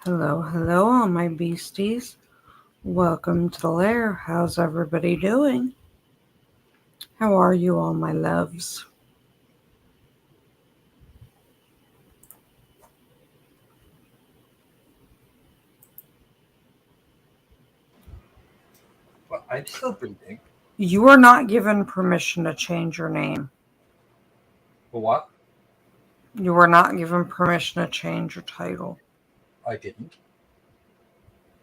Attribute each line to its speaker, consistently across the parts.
Speaker 1: Hello, all my beasties. Welcome to the lair. How's everybody doing? How are you, all my loves?
Speaker 2: Well, I'm still breathing.
Speaker 1: You are not given permission to change your name.
Speaker 2: For what?
Speaker 1: You are not given permission to change your title.
Speaker 2: I didn't.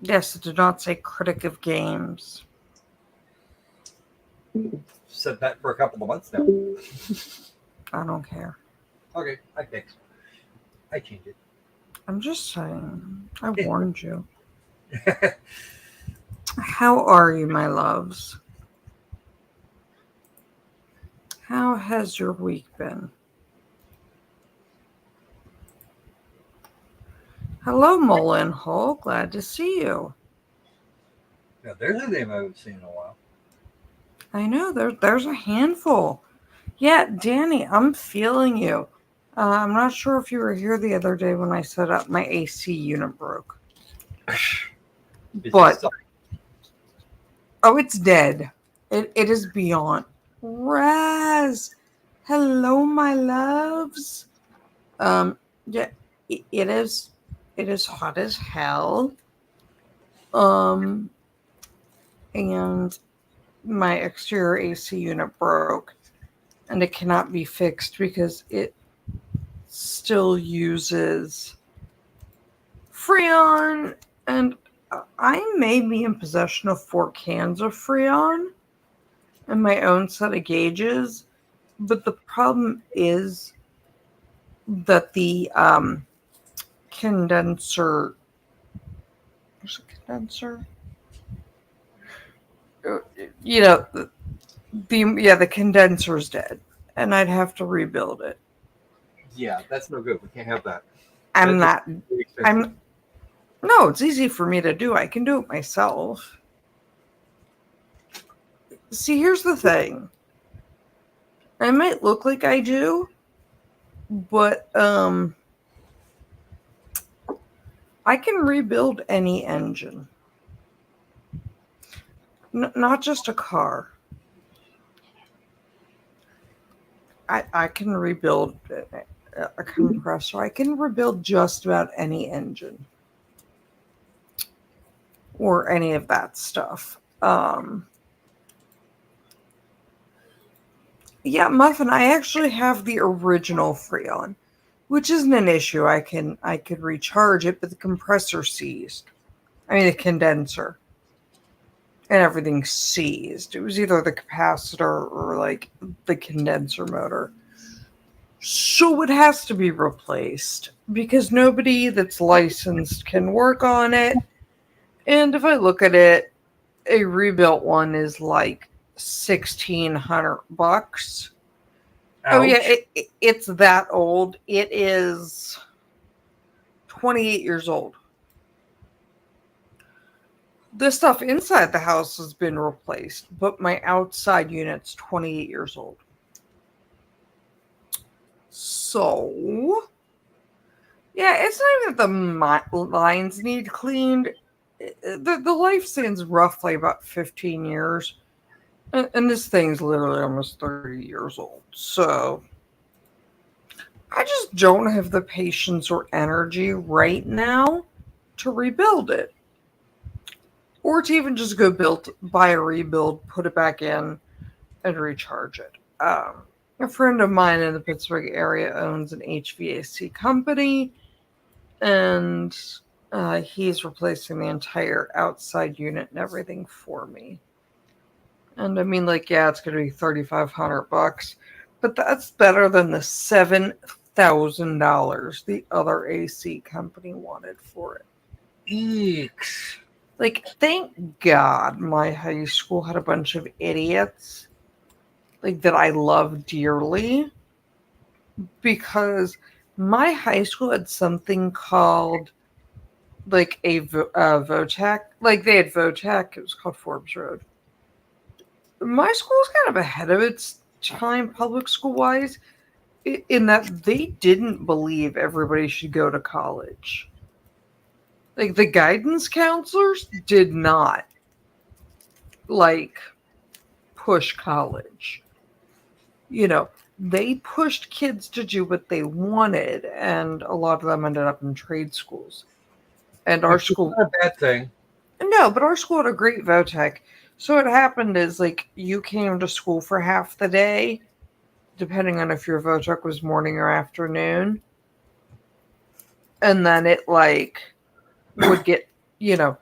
Speaker 1: Yes, it did not say critic of games.
Speaker 2: Said that for a couple of months now.
Speaker 1: I don't care.
Speaker 2: Okay, I fixed. I changed it.
Speaker 1: I'm just saying. I warned you. How are you, my loves? How has your week been? Hello, Mullen Hole. Glad to see you.
Speaker 2: Now, there's a name I haven't seen in a while.
Speaker 1: I know, there's a handful. Yeah, Danny, I'm feeling you. I'm not sure if you were here the other day when I set up my AC unit broke.
Speaker 2: Is
Speaker 1: But,
Speaker 2: it still?
Speaker 1: oh, it's dead. It is beyond. Raz! Hello, my loves. Yeah, it is. It is hot as hell. Um, and my exterior AC unit broke, and it cannot be fixed because it still uses Freon, and I may be in possession of 4 cans of Freon and my own set of gauges, but the problem is that the condenser. There's a condenser. You know, the condenser is dead, and I'd have to rebuild it.
Speaker 2: Yeah, that's no good. We can't have that.
Speaker 1: I'm
Speaker 2: That's
Speaker 1: not.
Speaker 2: really expensive.
Speaker 1: I'm. No, it's easy for me to do. I can do it myself. See, here's the thing. I might look like I do, but I can rebuild any engine. Not just a car. I can rebuild a compressor. I can rebuild just about any engine or any of that stuff. Yeah, Muffin, I actually have the original Freon, which isn't an issue. I could recharge it, but the compressor seized. I mean the condenser. And everything seized. It was either the capacitor or like the condenser motor. So it has to be replaced because nobody that's licensed can work on it. And if I look at it, a rebuilt one is like $1,600. Oh yeah,
Speaker 2: Ouch.
Speaker 1: it's that old. It is 28 years old. The stuff inside the house has been replaced, but my outside unit's 28 years old. So, yeah, it's not even that the lines need cleaned. The lifespan's roughly about 15 years. And this thing's literally almost 30 years old. So, I just don't have the patience or energy right now to rebuild it. Or to even just buy a rebuild, put it back in, and recharge it. A friend of mine in the Pittsburgh area owns an HVAC company, and he's replacing the entire outside unit and everything for me. And I mean, like, yeah, it's going to be $3,500, but that's better than the $7,000 the other AC company wanted for it.
Speaker 2: Eeks.
Speaker 1: Like, thank God my high school had a bunch of idiots, like, that I love dearly, because my high school had something called, like, a VOTAC. Like, they had VOTAC. It was called Forbes Road. My school was kind of ahead of its time, public school-wise, in that they didn't believe everybody should go to college. Like, the guidance counselors did not, like, push college. You know, they pushed kids to do what they wanted, and a lot of them ended up in trade schools. And our
Speaker 2: Which is
Speaker 1: school,
Speaker 2: not a bad thing.
Speaker 1: no, but our school had a great VOTEC. So what happened is, like, you came to school for half the day, depending on if your VOTEC was morning or afternoon. And then it, like, would get, you know,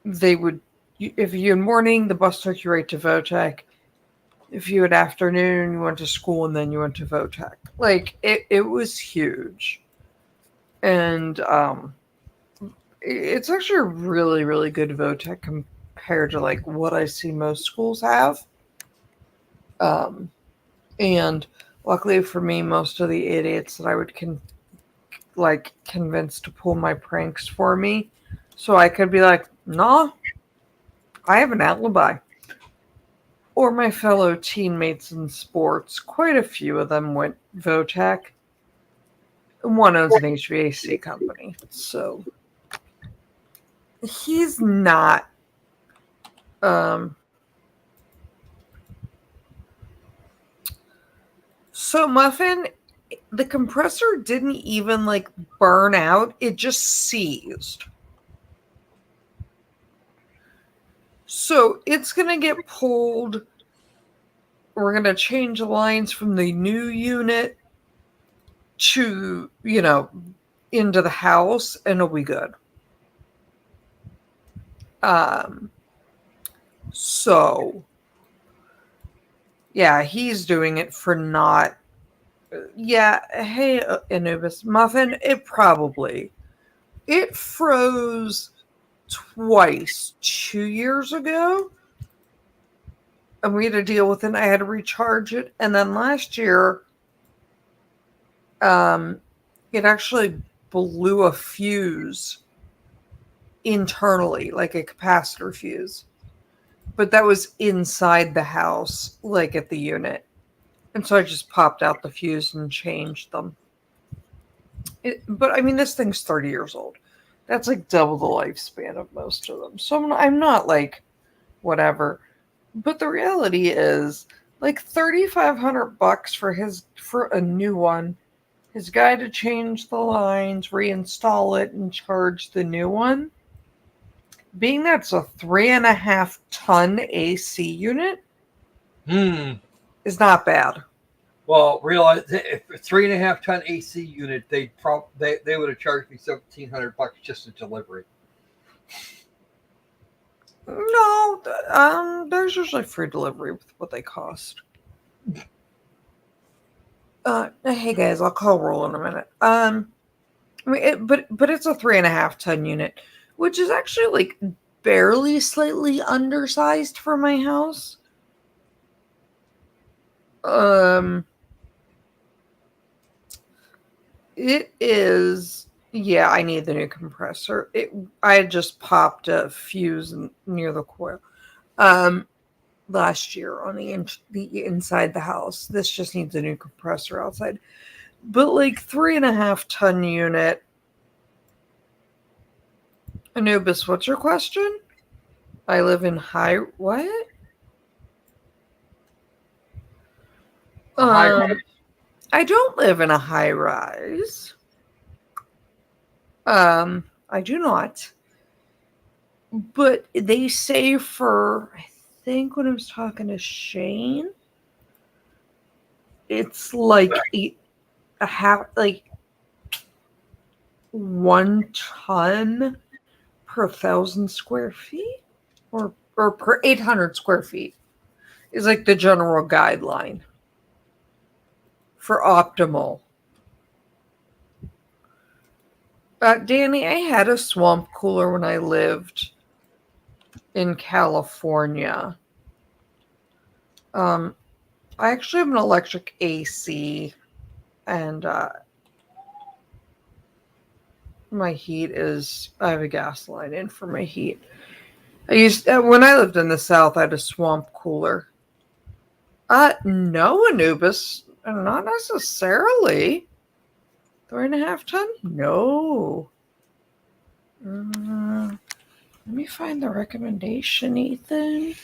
Speaker 1: they would, if you had morning, the bus took you right to VOTEC. If you had afternoon, you went to school and then you went to VOTEC. Like, it was huge. And it's actually a really, really good VOTEC compared to, like, what I see most schools have. And luckily for me, most of the idiots that I would convince to pull my pranks for me, so I could be like, nah, I have an alibi. Or my fellow teammates in sports, quite a few of them went VOTEC. One owns an HVAC company, so he's not. So Muffin, the compressor didn't even, like, burn out; it just seized. So it's gonna get pulled. We're gonna change the lines from the new unit to, into the house, and it'll be good. So yeah, he's doing it for not. Yeah, hey, Anubis Muffin, it froze twice 2 years ago, and we had to deal with it. I had to recharge it, and then last year, it actually blew a fuse internally, like a capacitor fuse, but that was inside the house, like at the unit, and so I just popped out the fuse and changed them. But I mean, this thing's 30 years old. That's like double the lifespan of most of them. So I'm not like, whatever. But the reality is, like, $3,500 for a new one. His guy to change the lines, reinstall it, and charge the new one. Being that's a 3.5-ton AC unit is not bad.
Speaker 2: Well, realize if a 3.5-ton AC unit, they would have charged me $1,700 just to delivery.
Speaker 1: No, there's usually free delivery with what they cost. Hey guys, I'll call Roll in a minute. I mean, but it's a 3.5-ton unit, which is actually, like, barely slightly undersized for my house. It is. Yeah, I need the new compressor. I had just popped a fuse near the coil. Last year on the inside the house. This just needs a new compressor outside. But, like, 3.5-ton unit. Anubis, what's your question? I live in what?
Speaker 2: High rise?
Speaker 1: I don't live in a high rise. I do not. But they say I think when I was talking to Shane, it's like a half, like 1 ton per 1,000 square feet, or per 800 square feet is, like, the general guideline for optimal. Danny, I had a swamp cooler when I lived in California. I actually have an electric AC, and my heat is, I have a gas line in for my heat. When I lived in the South, I had a swamp cooler. No, Anubis, not necessarily. 3.5 ton? No. Let me find the recommendation, Ethan.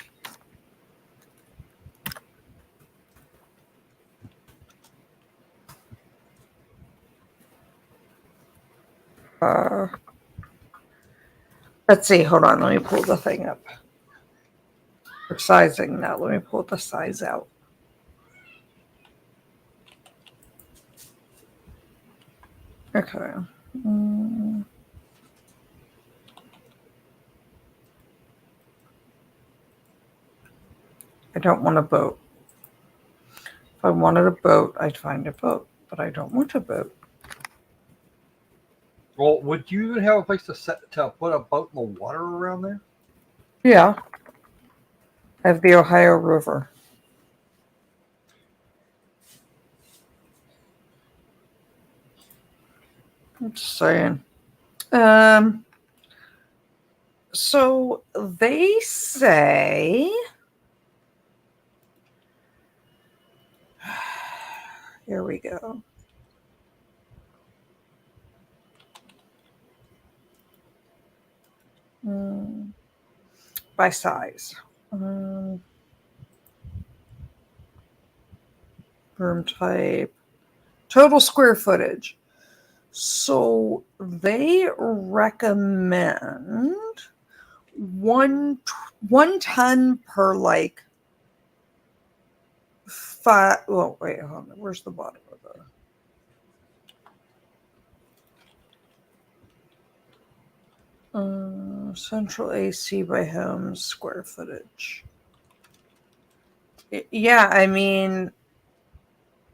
Speaker 1: Let's see. Hold on. Let me pull the thing up. For sizing now. Let me pull the size out. Okay. I don't want a boat. If I wanted a boat, I'd find a boat, but I don't want a boat.
Speaker 2: Well, would you even have a place to put a boat in the water around there?
Speaker 1: Yeah. I have the Ohio River. I'm just saying. So they say, here we go. By size. Room type. Total square footage. So they recommend one ton per like five. Oh, wait, hold on. Where's the bottom of the central AC by home square footage? Yeah, I mean,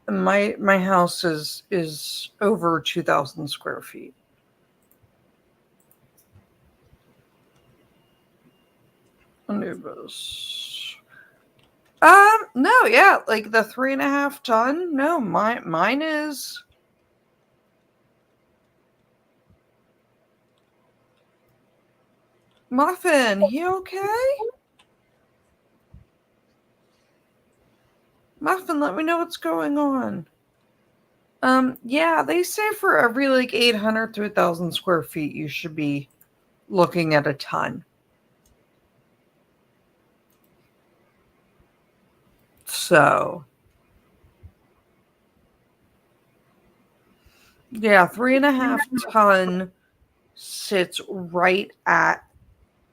Speaker 1: my house is over 2,000 square feet. Anubis. No, yeah, like the 3.5 ton. No, mine is. Muffin, he okay? Muffin, let me know what's going on. Yeah, they say for every like 800 to 1,000 square feet, you should be looking at a ton. So, yeah, 3.5 ton sits right at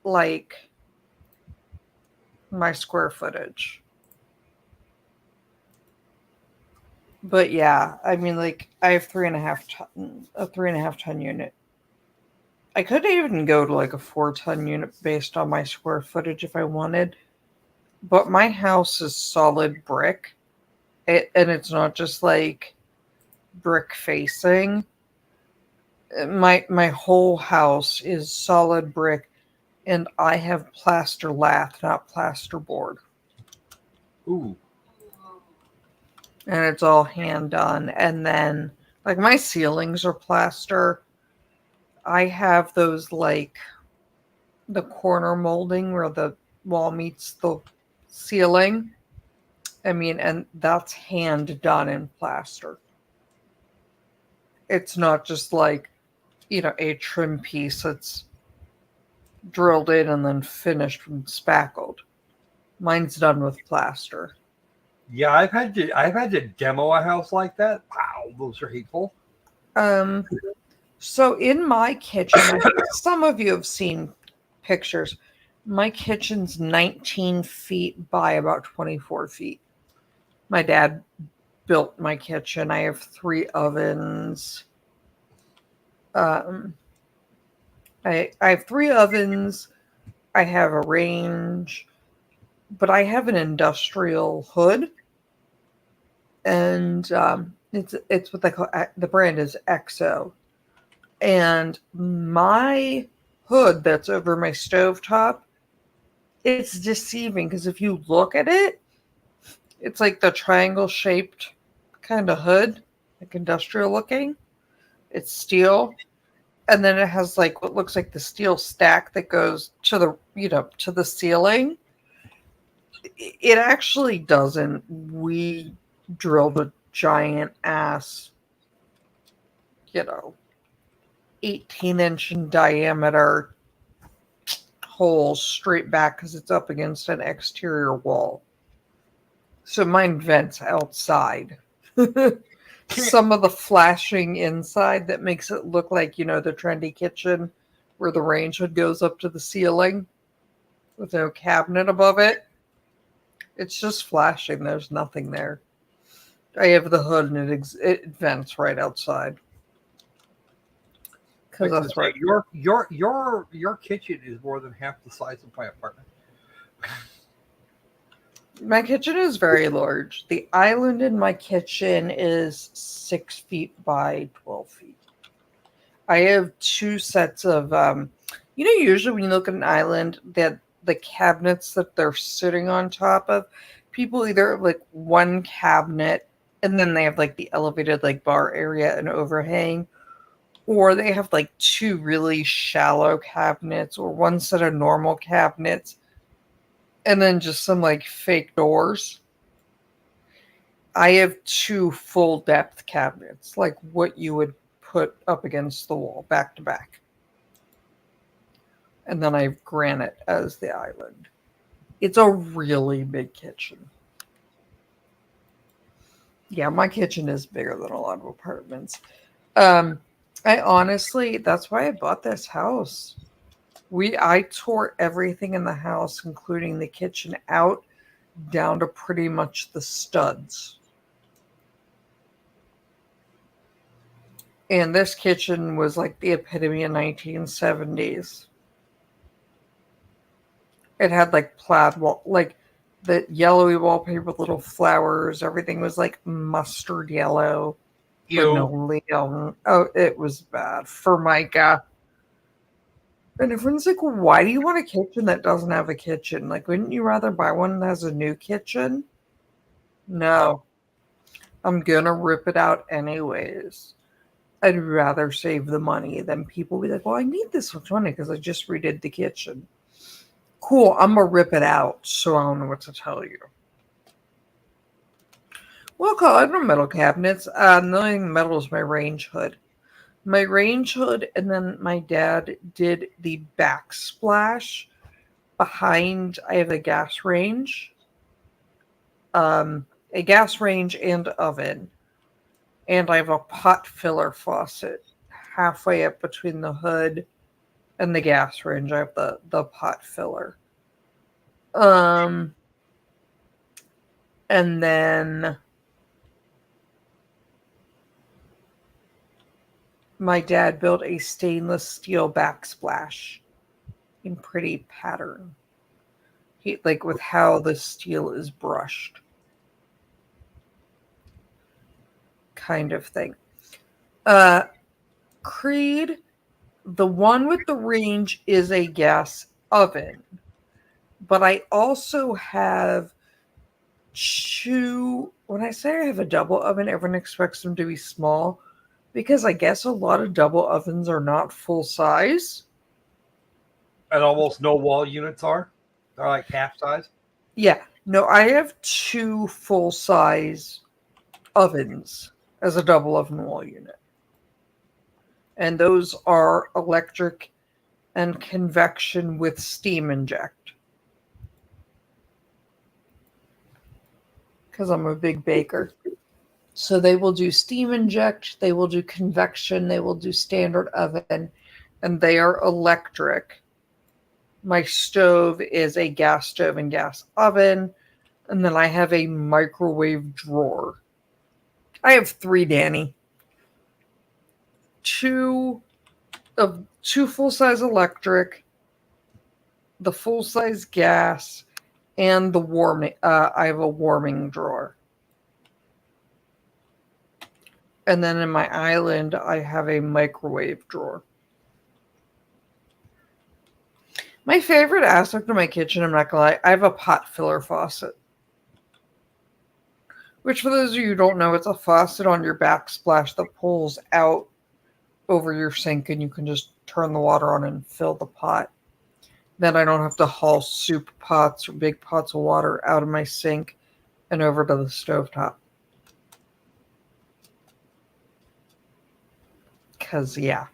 Speaker 1: like my square footage. But yeah, I mean, like I have 3.5 ton unit. I could even go to like a 4 ton unit based on my square footage if I wanted. But my house is solid brick. And it's not just like brick facing. My whole house is solid brick, and I have plaster lath, not plasterboard.
Speaker 2: Ooh.
Speaker 1: And it's all hand done. And then like my ceilings are plaster. I have those like the corner molding where the wall meets the ceiling. I mean, and that's hand done in plaster. It's not just like, a trim piece that's drilled in and then finished and spackled. Mine's done with plaster.
Speaker 2: Yeah, I've had to demo a house like that. Wow, those are hateful.
Speaker 1: So in my kitchen, I think some of you have seen pictures. My kitchen's 19 feet by about 24 feet. My dad built my kitchen. I have 3 ovens. I have 3 ovens. I have a range, but I have an industrial hood, and it's what they call, the brand is EXO, and my hood that's over my stovetop, it's deceiving because if you look at it, it's like the triangle shaped kind of hood, like industrial looking. It's steel, and then it has like what looks like the steel stack that goes to the ceiling. It actually doesn't. We drilled a giant ass, you know, 18-inch in diameter holes straight back because it's up against an exterior wall. So mine vents outside. Some of the flashing inside that makes it look like, the trendy kitchen where the range hood goes up to the ceiling with no cabinet above it. It's just flashing. There's nothing there. I have the hood and it vents right outside. Because that's right.
Speaker 2: Your kitchen is more than half the size of my apartment.
Speaker 1: My kitchen is very large. The island in my kitchen is 6 feet by 12 feet. I have 2 sets of, usually when you look at an island, that the cabinets that they're sitting on top of, people either have like one cabinet and then they have like the elevated like bar area and overhang, or they have like 2 really shallow cabinets or one set of normal cabinets and then just some like fake doors. I have 2 full depth cabinets, like what you would put up against the wall, back to back. And then I have granite as the island. It's a really big kitchen. Yeah, my kitchen is bigger than a lot of apartments. I honestly, that's why I bought this house. I tore everything in the house, including the kitchen, out down to pretty much the studs. And this kitchen was like the epitome of 1970s. It had like plaid wall, like the yellowy wallpaper with little flowers. Everything was like mustard yellow. Linoleum. Oh, it was bad for Micah. And everyone's like, why do you want a kitchen that doesn't have a kitchen? Like, wouldn't you rather buy one that has a new kitchen? No. I'm gonna rip it out anyways. I'd rather save the money than people be like, well, I need this much money because I just redid the kitchen. Cool, I'm gonna rip it out, so I don't know what to tell you. Well, I don't know metal cabinets. The only thing metal is my range hood. My range hood, and then my dad did the backsplash behind. I have a gas range, and oven, and I have a pot filler faucet halfway up between the hood and the gas range. I have the pot filler. And then my dad built a stainless steel backsplash in pretty pattern. He like with how the steel is brushed. Kind of thing. Creed, the one with the range is a gas oven. But I also have 2. When I say I have a double oven, everyone expects them to be small because I guess a lot of double ovens are not full size.
Speaker 2: And almost no wall units are. They're like half size.
Speaker 1: Yeah. No, I have 2 full size ovens as a double oven wall unit. And those are electric and convection with steam inject. Because I'm a big baker. So they will do steam inject, they will do convection, they will do standard oven, and they are electric. My stove is a gas stove and gas oven, and then I have a microwave drawer. I have 3, Danny. 2 full-size electric, the full-size gas, and the warming. I have a warming drawer. And then in my island, I have a microwave drawer. My favorite aspect of my kitchen, I'm not gonna lie, I have a pot filler faucet. Which, for those of you who don't know, it's a faucet on your backsplash that pulls out over your sink, and you can just turn the water on and fill the pot. Then I don't have to haul soup pots or big pots of water out of my sink and over to the stovetop. Because, yeah.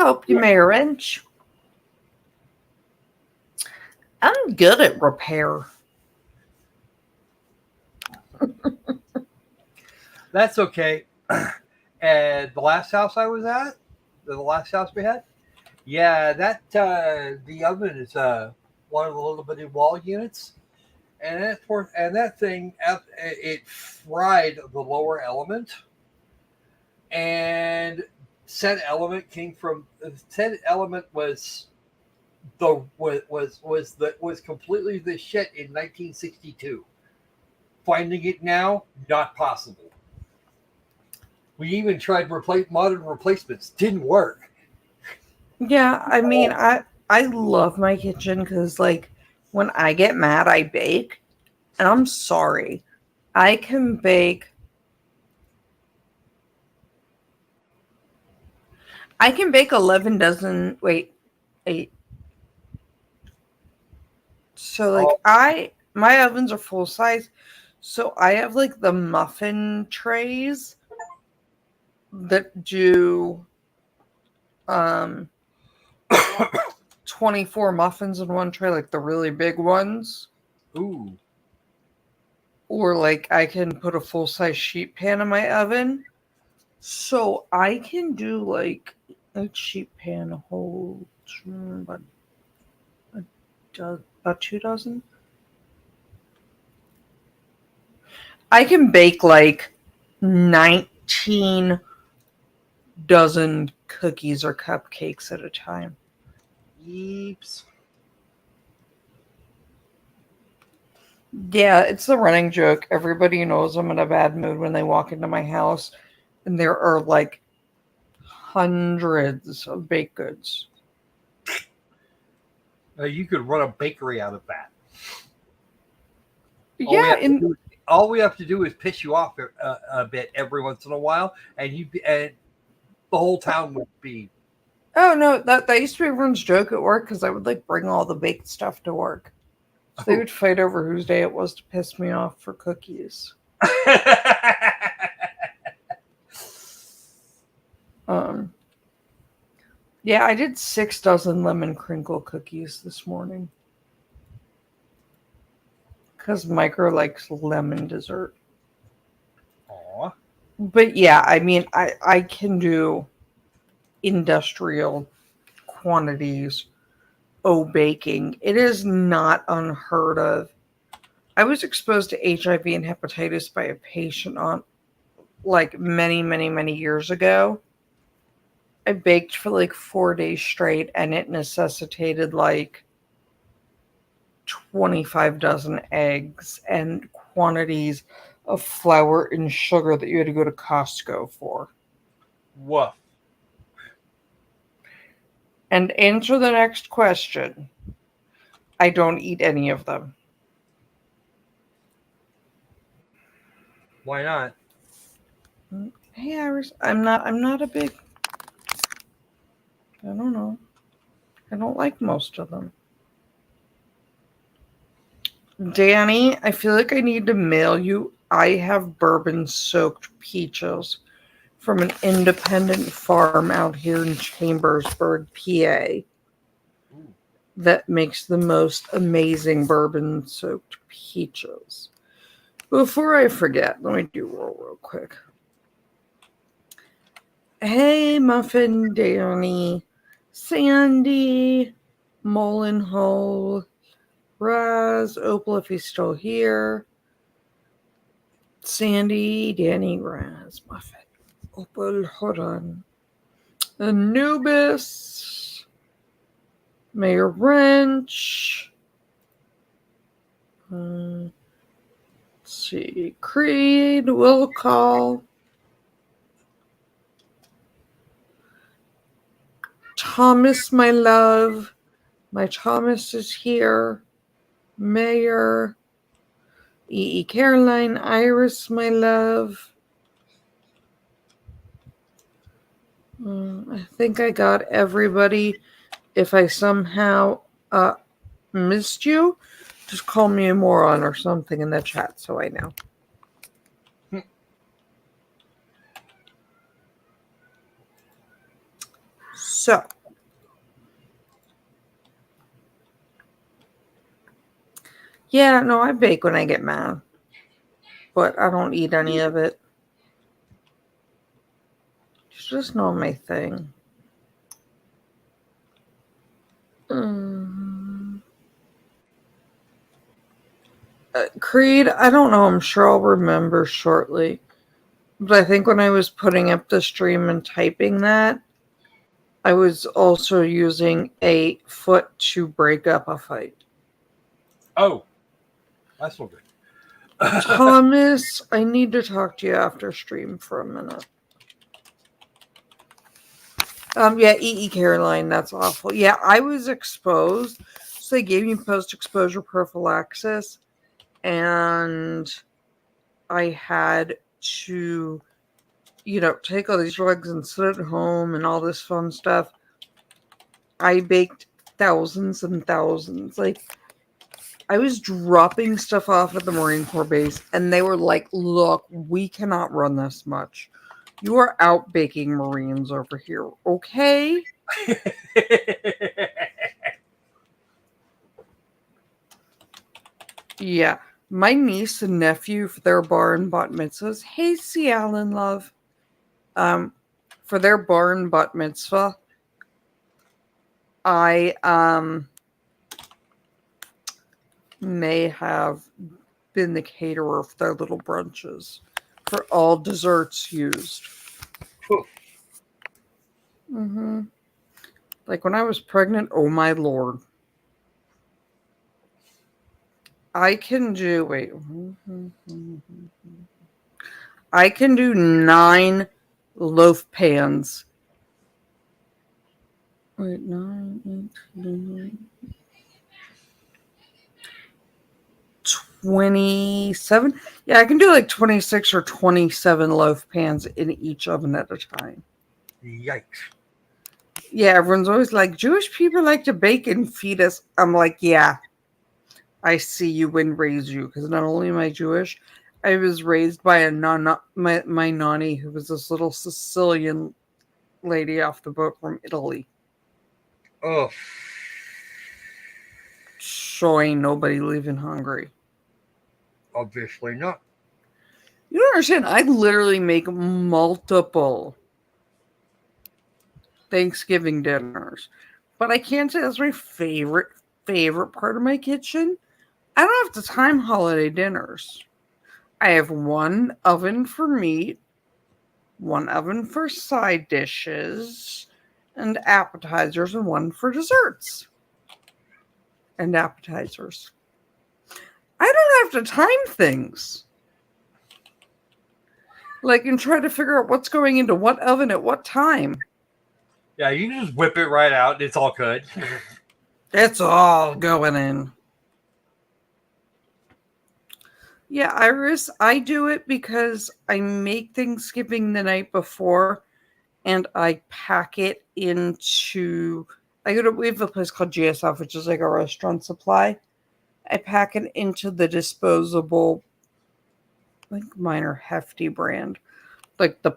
Speaker 1: help you, Mayor Wrench? I'm good at repair.
Speaker 2: That's okay. And the last house I was at, the last house we had, yeah, that the oven is one of the little bitty wall units, and that thing it fried the lower element, and said element came from said element was completely the shit in 1962. Finding it now, not possible. We even tried modern replacements, didn't work.
Speaker 1: Yeah, I mean, I love my kitchen because, like, when I get mad, I bake. And I'm sorry, I can bake. I can bake 11 dozen. Wait, 8. So, like, my ovens are full size. So I have, like, the muffin trays that do 24 muffins in one tray, like the really big ones.
Speaker 2: Ooh.
Speaker 1: Or, like, I can put a full-size sheet pan in my oven. So I can do, like, a sheet pan holds about 2 dozen. I can bake, like, 19 dozen cookies or cupcakes at a time.
Speaker 2: Yeeps.
Speaker 1: Yeah, it's the running joke. Everybody knows I'm in a bad mood when they walk into my house, and there are, like, hundreds of baked goods.
Speaker 2: You could run a bakery out of that.
Speaker 1: Yeah,
Speaker 2: All we have to do is piss you off a bit every once in a while, and the whole town would be.
Speaker 1: oh no, that used to be everyone's joke at work because I would, like, bring all the baked stuff to work. So they would fight over whose day it was to piss me off for cookies. Yeah, I did 6 dozen lemon crinkle cookies this morning. Because Micro likes lemon dessert.
Speaker 2: Aw.
Speaker 1: But yeah, I mean, I can do industrial quantities of baking. It is not unheard of. I was exposed to HIV and hepatitis by a patient on, like, many, many, many years ago. I baked for like 4 days straight, and it necessitated like 25 dozen eggs and quantities of flour and sugar that you had to go to Costco for.
Speaker 2: Woof.
Speaker 1: And answer the next question. I don't eat any of them.
Speaker 2: Why not?
Speaker 1: Hey Iris, I'm not a big, I don't know. I don't like most of them. Danny, I feel like I need to mail you. I have bourbon soaked peaches from an independent farm out here in Chambersburg, PA, that makes the most amazing bourbon soaked peaches. Before I forget, let me do real quick. Hey, Muffin Danny, Sandy, Mullenhole, Raz, Opal if he's still here, Sandy, Danny, Raz, Muffin, Opal, hold on, Anubis, Mayor Wrench, let's see, Creed, Will Call, Thomas, my love, my Thomas is here, Mayor, E.E. Caroline, Iris, my love. I think I got everybody. If I somehow missed you, just call me a moron or something in the chat so I know. So, Yeah, no, I bake when I get mad, but I don't eat any of it. It's just not my thing. Mm. Creed, I don't know. I'm sure I'll remember shortly. But I think when I was putting up the stream and typing that, I was also using a foot to break up a fight.
Speaker 2: Oh, that's not good.
Speaker 1: Thomas, I need to talk to you after stream for a minute. Yeah, EE Caroline, that's awful. Yeah, I was exposed. So they gave me post-exposure prophylaxis, and I had to, take all these drugs and sit at home and all this fun stuff. I baked thousands and thousands. Like, I was dropping stuff off at the Marine Corps base, and they were like, look, we cannot run this much. You are out baking Marines over here, okay? Yeah. My niece and nephew, for their bar and bat mitzvahs, hey, C. Allen, love. For their bar and bat mitzvah, I may have been the caterer for their little brunches for all desserts used. Mm-hmm. Like when I was pregnant, oh my lord. I can do, wait. I can do 9 loaf pans. Wait, 9, 18, 27? Yeah, I can do like 26 or 27 loaf pans in each oven at a time.
Speaker 2: Yikes.
Speaker 1: Yeah, everyone's always like, Jewish people like to bake and feed us. I'm like, yeah, I see you and raise you. Because not only am I Jewish, I was raised by a my nanny who was this little Sicilian lady off the boat from Italy.
Speaker 2: Oh.
Speaker 1: So ain't nobody leaving hungry.
Speaker 2: Obviously not.
Speaker 1: You don't understand. I literally make multiple Thanksgiving dinners. But I can't say that's my favorite part of my kitchen. I don't have to time holiday dinners. I have one oven for meat, one oven for side dishes and appetizers, and one for desserts and appetizers. I don't have to time things. Like, and try to figure out what's going into what oven at what time.
Speaker 2: Yeah, you can just whip it right out and it's all good.
Speaker 1: It's all going in. Yeah, Iris, I do it because I make Thanksgiving the night before and I pack it into, we have a place called GSF, which is like a restaurant supply. I pack it into the disposable, I think mine are Hefty brand, like the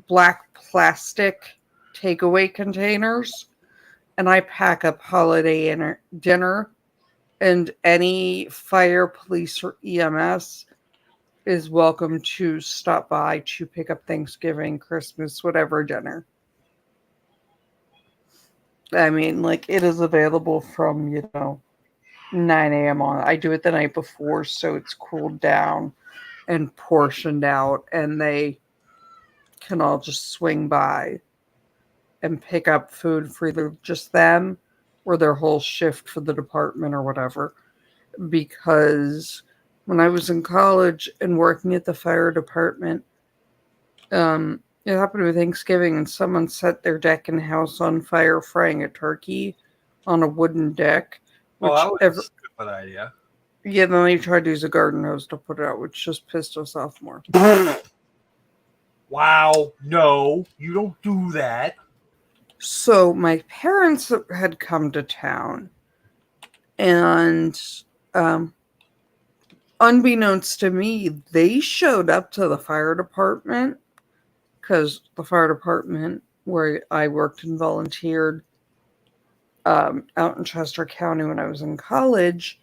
Speaker 1: black plastic takeaway containers. And I pack up holiday dinner, and any fire, police, or EMS is welcome to stop by to pick up Thanksgiving, Christmas, whatever dinner. I mean, like, it is available from, 9 a.m. on. I do it the night before, so it's cooled down and portioned out, and they can all just swing by and pick up food for either just them or their whole shift for the department or whatever. Because when I was in college and working at the fire department, it happened with Thanksgiving, and someone set their deck and house on fire frying a turkey on a wooden deck.
Speaker 2: Well, that was a stupid idea.
Speaker 1: Yeah, then they tried to use a garden hose to put it out, which just pissed us off more.
Speaker 2: Wow, no, you don't do that.
Speaker 1: So my parents had come to town, and unbeknownst to me, they showed up to the fire department, because the fire department where I worked and volunteered out in Chester County when I was in college,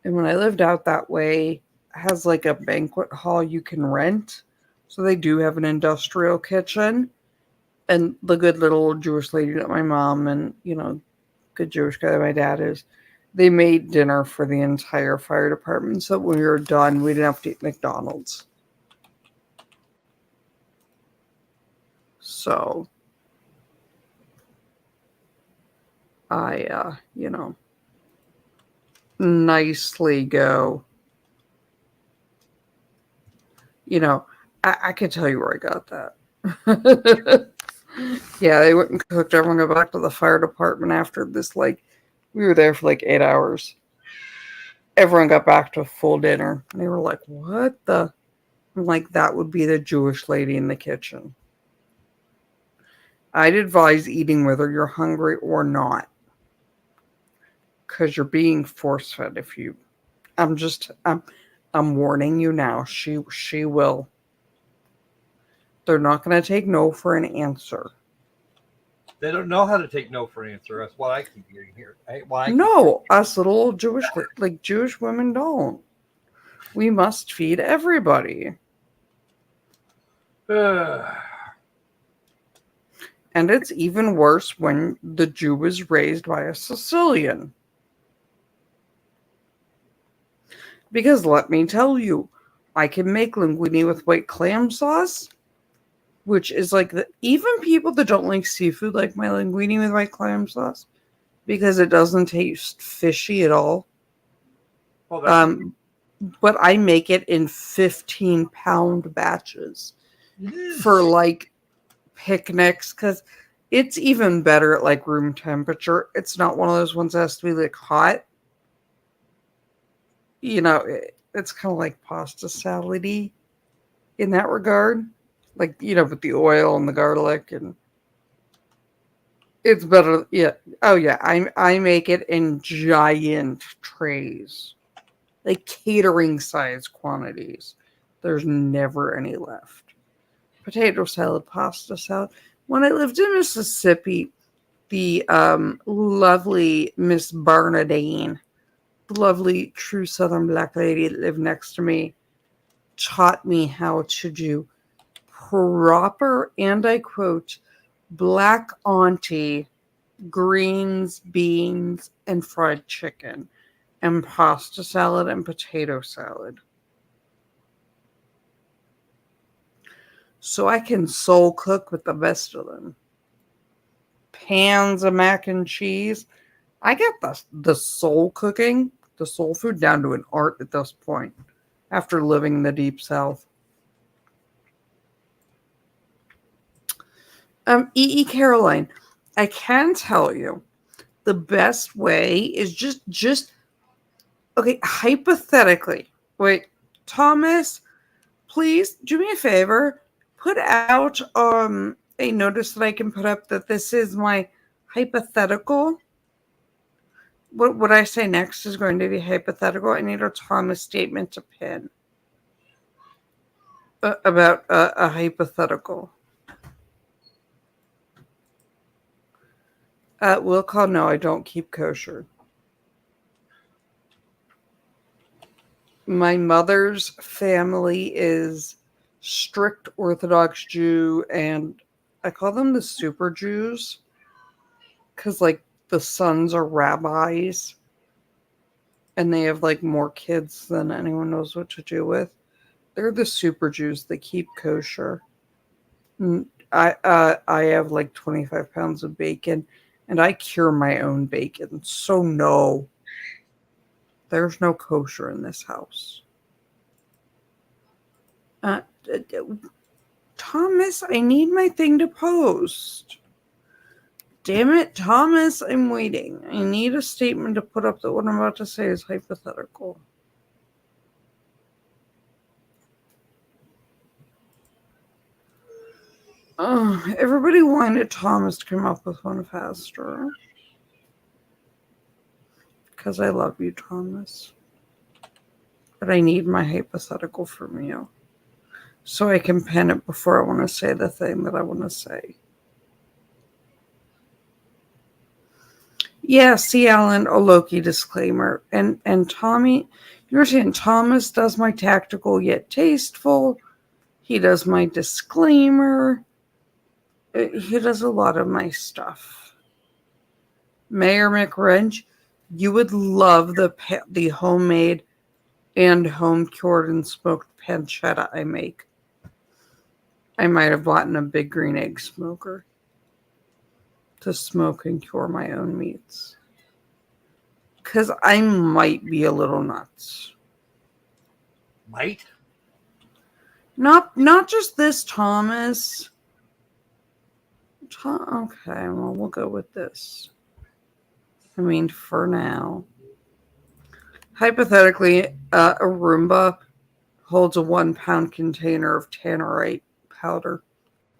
Speaker 1: And when I lived out that way, it has like a banquet hall you can rent. So they do have an industrial kitchen. And the good little Jewish lady that my mom and, good Jewish guy that my dad is, they made dinner for the entire fire department. So when we were done, we didn't have to eat McDonald's. So I, nicely go, I can tell you where I got that. Yeah, they went and cooked. Everyone got back to the fire department after this. Like, we were there for like 8 hours. Everyone got back to full dinner. And they were like, what the? I'm like, that would be the Jewish lady in the kitchen. I'd advise eating whether you're hungry or not. Because you're being force fed if you. I'm warning you now. She will. They're not going to take no for an answer.
Speaker 2: They don't know how to take no for an answer. That's what I keep hearing here.
Speaker 1: Us little Jewish women don't. We must feed everybody. And it's even worse when the Jew was raised by a Sicilian. Because let me tell you, I can make linguine with white clam sauce, which is like even people that don't like seafood like my linguine with white clam sauce because it doesn't taste fishy at all. Well, but I make it in 15-pound batches for like picnics because it's even better at like room temperature. It's not one of those ones that has to be like hot. It's kind of like pasta salad-y in that regard. Like, with the oil and the garlic, and it's better. Yeah. Oh yeah. I make it in giant trays, like catering size quantities. There's never any left. Potato salad, pasta salad. When I lived in Mississippi, the lovely Miss Bernadine, the lovely true Southern black lady that lived next to me, taught me how to do proper, and I quote, black auntie greens, beans, and fried chicken, and pasta salad and potato salad. So I can soul cook with the best of them. Pans of mac and cheese. I get the soul cooking, the soul food down to an art at this point after living in the deep south. Caroline, I can tell you the best way is just okay, hypothetically. Wait, Thomas, please do me a favor. Put out a notice that I can put up that this is my hypothetical. What I say next is going to be hypothetical. I need a Thomas statement to pin about a hypothetical. Will call. No, I don't keep kosher. My mother's family is strict Orthodox Jew, and I call them the super Jews because, like, the sons are rabbis and they have, like, more kids than anyone knows what to do with. They're the super Jews that keep kosher. I have, like, 25 pounds of bacon, and I cure my own bacon. So, no. There's no kosher in this house. Thomas, I need my thing to post. Damn it, Thomas, I'm waiting. I need a statement to put up that what I'm about to say is hypothetical. Everybody wanted Thomas to come up with one faster. Because I love you, Thomas. But I need my hypothetical from you. So I can pen it before I want to say the thing that I want to say. Yeah, see, Alan, a Loki disclaimer. And Tommy, you understand, Thomas does my tactical yet tasteful. He does my disclaimer. He does a lot of my stuff. Mayor McWrench, you would love the homemade and home cured and smoked pancetta I make. I might have bought in a big green egg smoker to smoke and cure my own meats. Because I might be a little nuts.
Speaker 2: Might?
Speaker 1: Not just this, Thomas. Okay, well, we'll go with this. I mean, for now. Hypothetically, a Roomba holds a 1 pound container of tannerite powder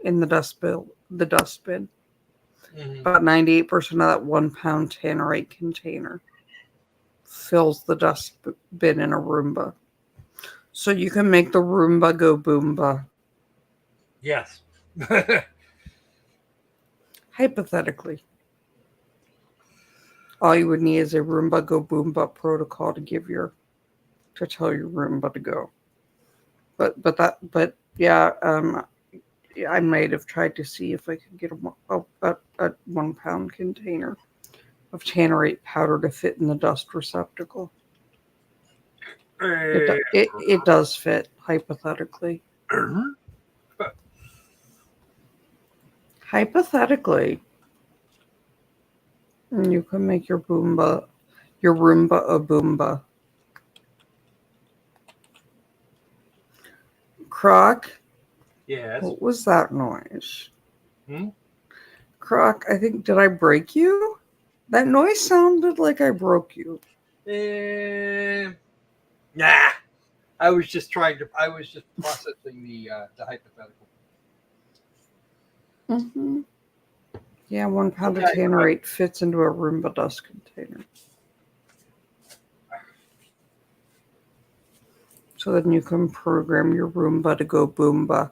Speaker 1: in the dustbin.
Speaker 2: Mm-hmm.
Speaker 1: About 98% of that 1 pound tannerite container fills the dustbin in a Roomba. So you can make the Roomba go boomba.
Speaker 2: Yes.
Speaker 1: Hypothetically. All you would need is a Roomba go boomba protocol to tell your Roomba to go. But yeah, I might have tried to see if I could get a 1 pound container of tannerite powder to fit in the dust receptacle. It does fit, hypothetically. Hypothetically. You can make your Roomba a boomba. Croc?
Speaker 2: Yes.
Speaker 1: What was that noise?
Speaker 2: Hmm?
Speaker 1: Croc, I think, did I break you? That noise sounded like I broke you.
Speaker 2: Nah. I was just processing the hypothetical.
Speaker 1: Mm-hmm. Yeah, 1 pound of tannerite fits into a Roomba dust container. So then you can program your Roomba to go boomba.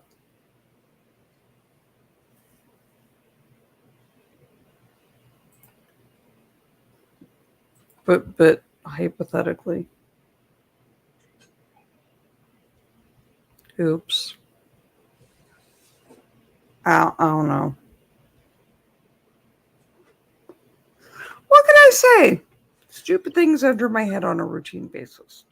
Speaker 1: But hypothetically. Oops. I don't know. What can I say? Stupid things enter my head on a routine basis.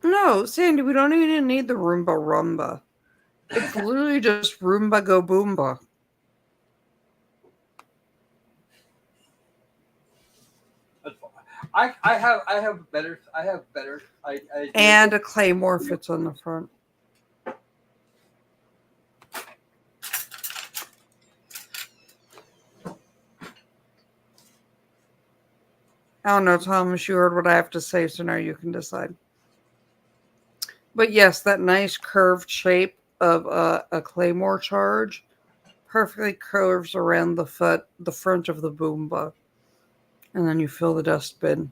Speaker 1: No, Sandy, we don't even need the Roomba Rumba. It's literally just Roomba go boomba.
Speaker 2: I have better.
Speaker 1: And a claymore fits on the front. I don't know, Thomas, you heard what I have to say, so now you can decide. But yes, that nice curved shape of a claymore charge perfectly curves around the front of the boomba. And then you fill the dustbin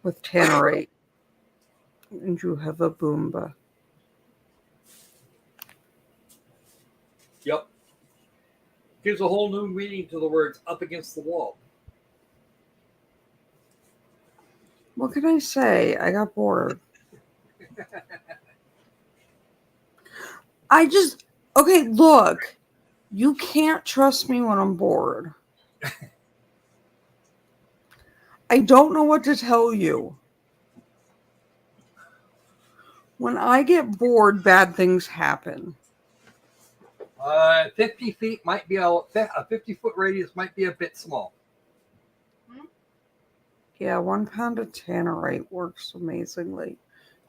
Speaker 1: with tannerite. And you have a boomba.
Speaker 2: Yep. Gives a whole new meaning to the words up against the wall.
Speaker 1: What can I say? I got bored. Okay, look. You can't trust me when I'm bored. I don't know what to tell you. When I get bored, bad things happen.
Speaker 2: 50 feet might be a 50-foot radius might be a bit small.
Speaker 1: Yeah, 1 pound of tannerite works amazingly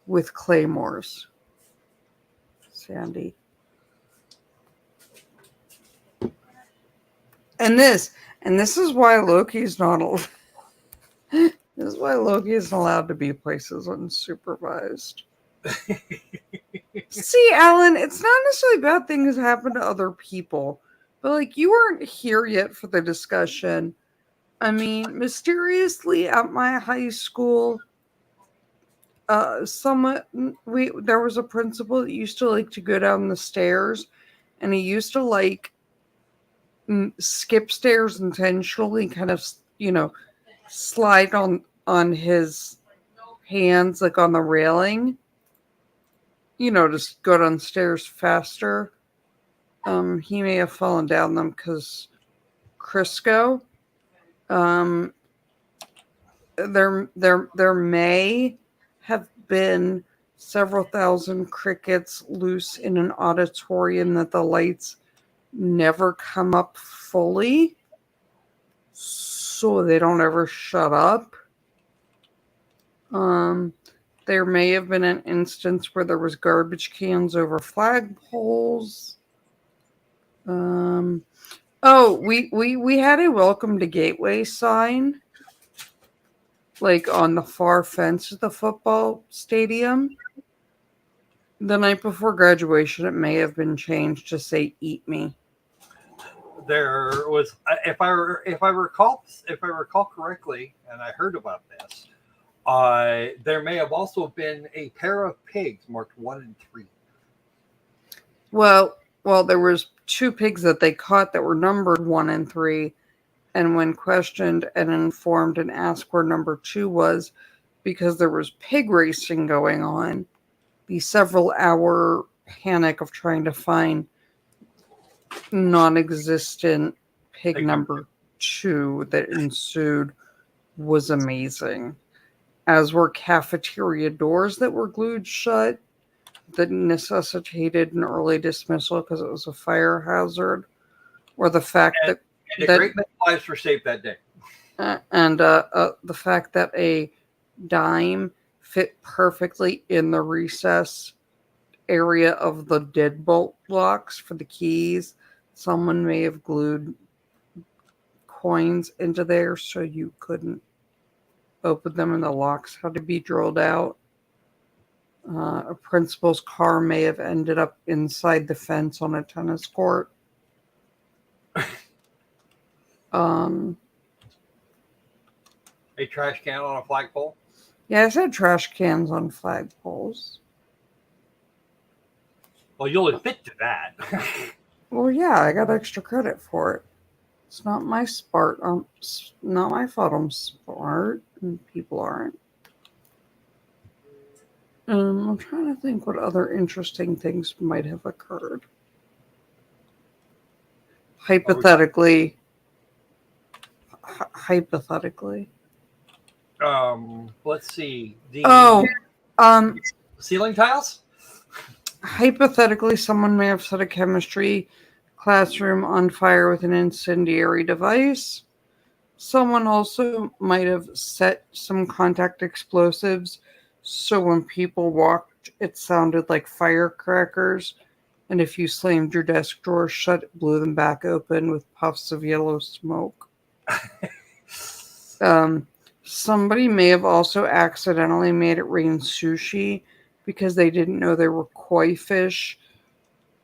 Speaker 1: with claymores. Sandy. And this is why Loki's not this is why Loki isn't allowed to be places unsupervised. See, Alan, it's not necessarily bad things happen to other people, but like you weren't here yet for the discussion. I mean, mysteriously at my high school, there was a principal that used to like to go down the stairs, and he used to like skip stairs intentionally, kind of, slide on his hands, like on the railing, just go downstairs faster. He may have fallen down them because Crisco. There may have been several thousand crickets loose in an auditorium that the lights never come up fully, so they don't ever shut up. There may have been an instance where there was garbage cans over flagpoles. We had a welcome to Gateway sign, like on the far fence of the football stadium. The night before graduation, it may have been changed to say "Eat me."
Speaker 2: There was, if I recall correctly, and I heard about this, there may have also been a pair of pigs marked 1 and 3.
Speaker 1: Well, there was 2 pigs that they caught that were numbered 1 and 3, and when questioned and informed and asked where number 2 was, because there was pig racing going on, the several-hour panic of trying to find non-existent pig number 2 that ensued was amazing. As were cafeteria doors that were glued shut that necessitated an early dismissal because it was a fire hazard, or the fact that
Speaker 2: great many lives were saved that day.
Speaker 1: The fact that a dime fit perfectly in the recess area of the deadbolt locks for the keys. Someone may have glued coins into there so you couldn't open them, and the locks had to be drilled out. A principal's car may have ended up inside the fence on a tennis court.
Speaker 2: A trash can on a flagpole?
Speaker 1: Yeah, I said trash cans on flagpoles.
Speaker 2: Well, you'll admit to that.
Speaker 1: Well, yeah, I got extra credit for it. It's not my smart. Not my fault I'm smart and people aren't. I'm trying to think what other interesting things might have occurred. Hypothetically.
Speaker 2: Let's see. Ceiling tiles?
Speaker 1: Hypothetically, someone may have set a chemistry classroom on fire with an incendiary device. Someone also might have set some contact explosives, so when people walked, it sounded like firecrackers. And if you slammed your desk drawer shut, it blew them back open with puffs of yellow smoke. Somebody may have also accidentally made it rain sushi because they didn't know there were koi fish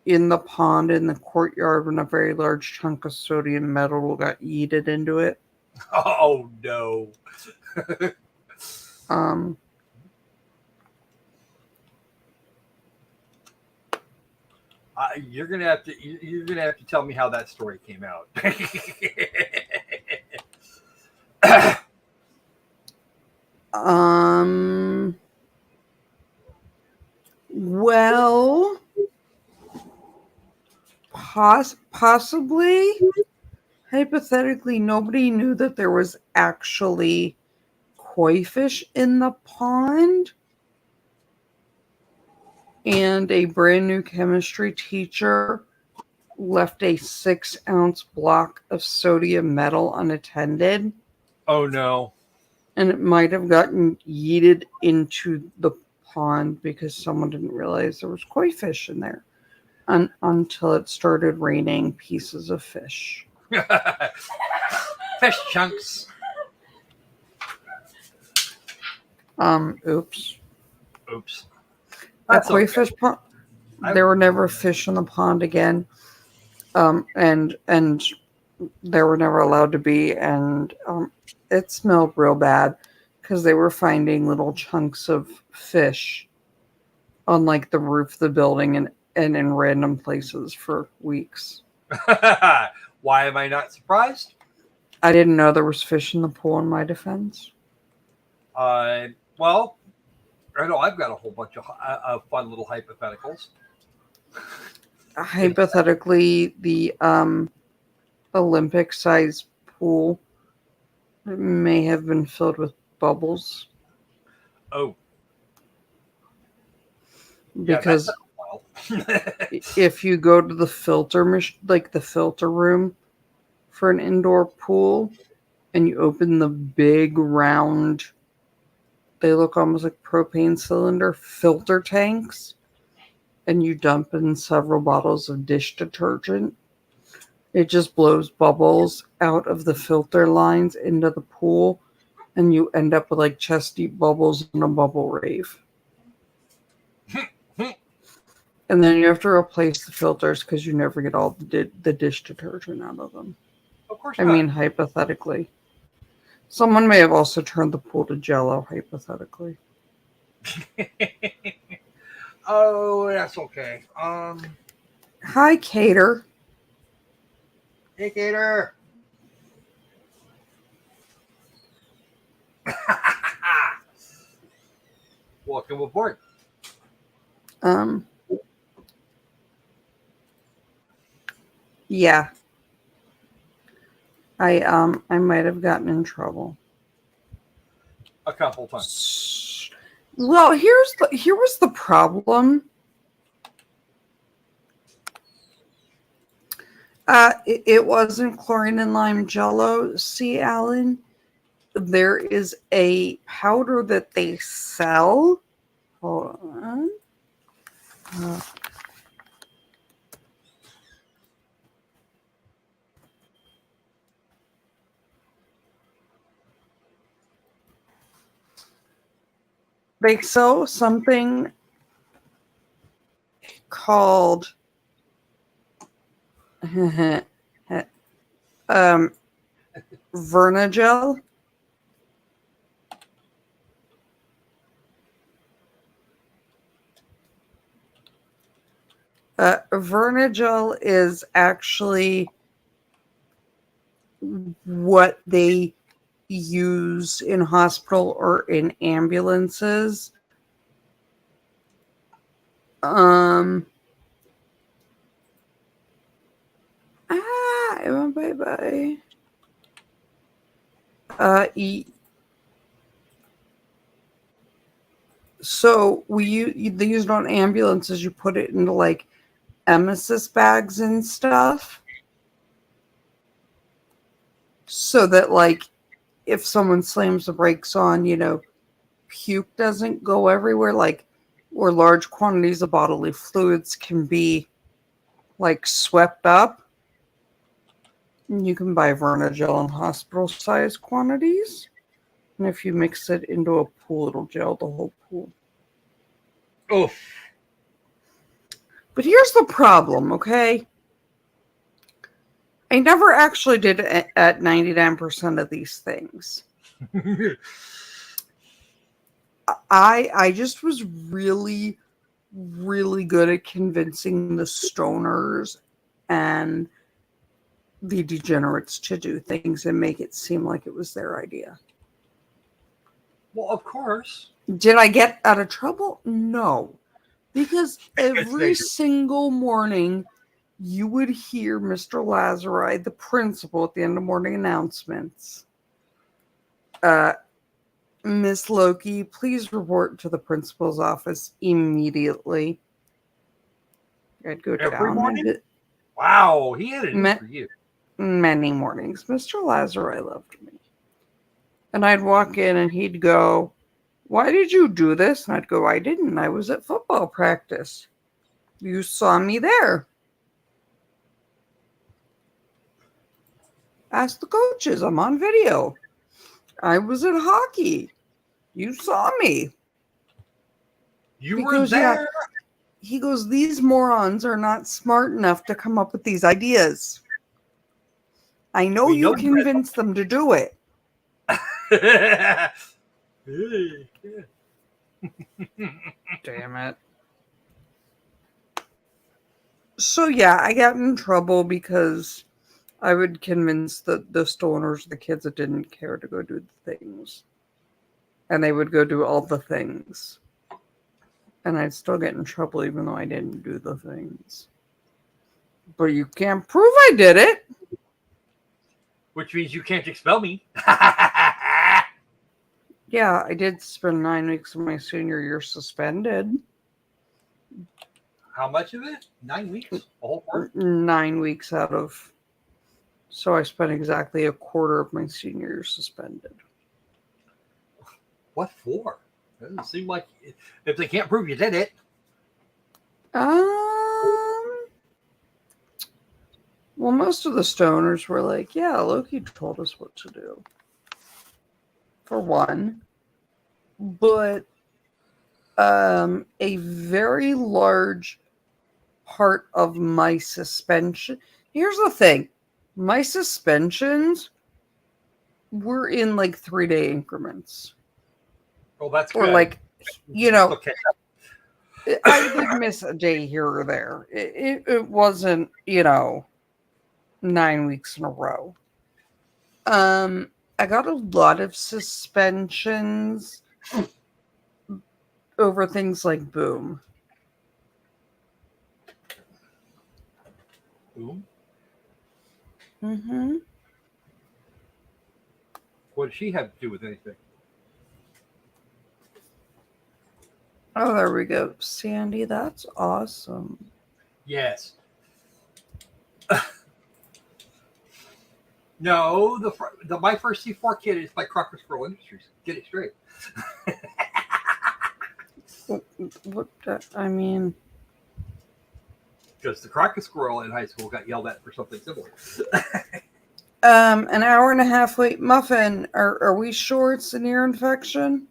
Speaker 1: in the pond in the courtyard when a very large chunk of sodium metal got yeeted into it.
Speaker 2: Oh no. You're gonna have to tell me how that story came out.
Speaker 1: Well, possibly. Hypothetically, nobody knew that there was actually koi fish in the pond. And a brand new chemistry teacher left a 6-ounce block of sodium metal unattended.
Speaker 2: Oh no.
Speaker 1: And it might have gotten yeeted into the pond because someone didn't realize there was koi fish in there until it started raining pieces of fish.
Speaker 2: Fish chunks.
Speaker 1: Oops.
Speaker 2: That's
Speaker 1: koi fish pond. There were never fish in the pond again. And there were never allowed to be, and it smelled real bad because they were finding little chunks of fish on like the roof of the building and in random places for weeks.
Speaker 2: Why am I not surprised?
Speaker 1: I didn't know there was fish in the pool in my defense.
Speaker 2: Well, I know I've got a whole bunch of fun little hypotheticals.
Speaker 1: Hypothetically, the Olympic-sized pool may have been filled with bubbles.
Speaker 2: Oh.
Speaker 1: Because
Speaker 2: yeah,
Speaker 1: if you go to the the filter room for an indoor pool, and you open the big round, they look almost like propane cylinder filter tanks, and you dump in several bottles of dish detergent, it just blows bubbles out of the filter lines into the pool, and you end up with like chest deep bubbles in a bubble rave. And then you have to replace the filters because you never get all the dish detergent out of them.
Speaker 2: Of course
Speaker 1: I
Speaker 2: not.
Speaker 1: mean, hypothetically. Someone may have also turned the pool to Jell-O, hypothetically.
Speaker 2: Oh, that's okay.
Speaker 1: Hi, Cater.
Speaker 2: Hey, Gator. Welcome aboard.
Speaker 1: Yeah. I might have gotten in trouble.
Speaker 2: A couple times.
Speaker 1: Well, here was the problem. It wasn't chlorine and lime Jell-O. See, Alan, there is a powder that they sell. Hold on. They sell something called Vernagel. Vernagel is actually what they use in hospital or in ambulances. It went bye-bye. So they use it on ambulances. You put it into like emesis bags and stuff, so that like if someone slams the brakes on, puke doesn't go everywhere. Like, or large quantities of bodily fluids can be like swept up. You can buy Vernagel in hospital-sized quantities. And if you mix it into a pool, it'll gel the whole pool.
Speaker 2: Oh.
Speaker 1: But here's the problem, okay? I never actually did it at 99% of these things. I just was really, really good at convincing the stoners and the degenerates to do things and make it seem like it was their idea.
Speaker 2: Well, of course.
Speaker 1: Did I get out of trouble? No. Because every single morning you would hear Mr. Lazari, the principal, at the end of morning announcements. Miss Loki, please report to the principal's office immediately. I'd go
Speaker 2: every
Speaker 1: down.
Speaker 2: Morning? Wow, he had it in for you.
Speaker 1: Many mornings. Mr. Lazari loved me. And I'd walk in and he'd go, "Why did you do this?" And I'd go, "I didn't. I was at football practice. You saw me there. Ask the coaches. I'm on video. I was at hockey. You saw me."
Speaker 2: You were there.
Speaker 1: Yeah, he goes, "These morons are not smart enough to come up with these ideas. I know you convinced them to do it." Damn it. So yeah, I got in trouble because I would convince the stoners, the kids that didn't care, to go do the things. And they would go do all the things. And I'd still get in trouble even though I didn't do the things. But you can't prove I did it.
Speaker 2: Which means you can't expel me.
Speaker 1: Yeah, I did spend 9 weeks of my senior year suspended.
Speaker 2: How much of it? 9 weeks? A whole part?
Speaker 1: 9 weeks out of... So I spent exactly a quarter of my senior year suspended.
Speaker 2: What for? It doesn't seem like... If they can't prove you did it.
Speaker 1: Well, most of the stoners were like, yeah, Loki told us what to do. For one. But a very large part of my suspension... Here's the thing. My suspensions were in like 3-day increments.
Speaker 2: Oh, that's
Speaker 1: good. Or
Speaker 2: like,
Speaker 1: okay. I did miss a day here or there. It wasn't, 9 weeks in a row. I got a lot of suspensions over things like Boom.
Speaker 2: Boom?
Speaker 1: Mm-hmm.
Speaker 2: What does she have to do with anything?
Speaker 1: Oh, there we go. Sandy, that's awesome.
Speaker 2: Yes. No, my first C4 kit is by Crocker Scroll Industries. Get it straight.
Speaker 1: What? I mean...
Speaker 2: Because the Crocker Squirrel in high school got yelled at for something similar.
Speaker 1: An hour and a half late muffin. Are we sure it's an ear infection?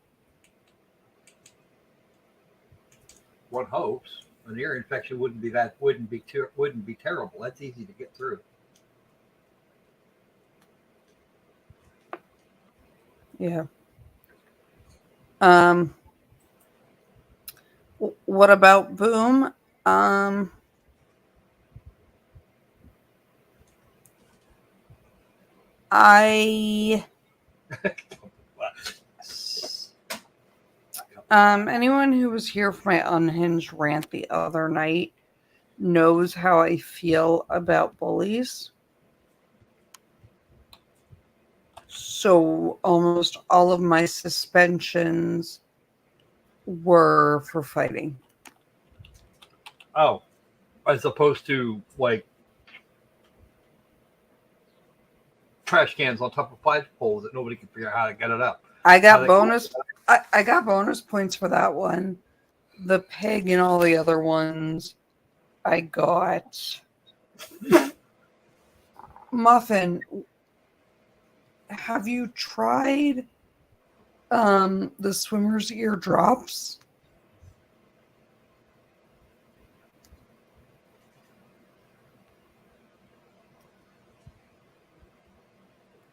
Speaker 2: One hopes an ear infection wouldn't be terrible. That's easy to get through.
Speaker 1: Yeah. What about Boom? Anyone who was here for my unhinged rant the other night knows how I feel about bullies. So almost all of my suspensions were for fighting.
Speaker 2: Oh, as opposed to like trash cans on top of flagpoles that nobody can figure out how to get it up.
Speaker 1: I got bonus. I got bonus points for that one. The pig and all the other ones, I got. Muffin, have you tried the swimmer's ear drops?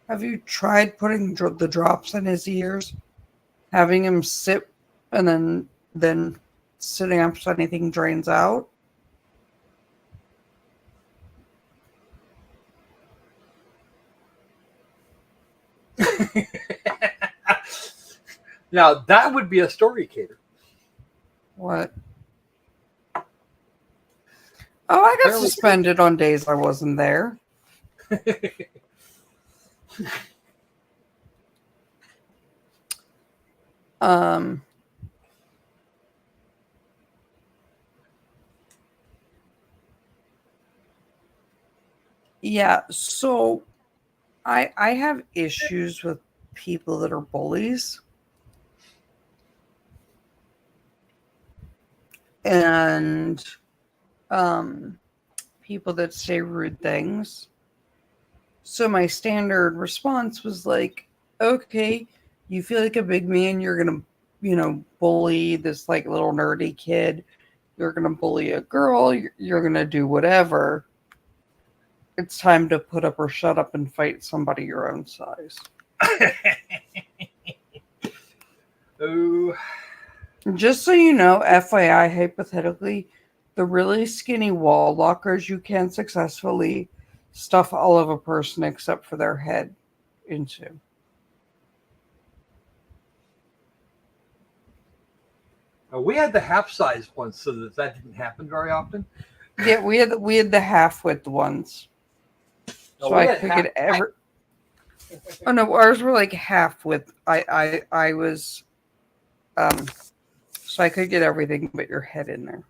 Speaker 1: Have you tried putting the drops in his ears? Having him sit and then sitting up so anything drains out?
Speaker 2: Now, that would be a story, Cater.
Speaker 1: What? Oh, I got suspended on days I wasn't there. Yeah, so I have issues with people that are bullies. And people that say rude things. So my standard response was like, okay, you feel like a big man, you're gonna, bully this like little nerdy kid, you're gonna bully a girl, you're gonna do whatever. It's time to put up or shut up and fight somebody your own size.
Speaker 2: Oh.
Speaker 1: Just so you know, FYI, hypothetically, the really skinny wall lockers you can successfully stuff all of a person except for their head into.
Speaker 2: We had the half-size ones, so that didn't happen very often.
Speaker 1: Yeah, we had the half-width ones, so I could get every. Oh no, ours were like half-width. I was, so I could get everything but your head in there.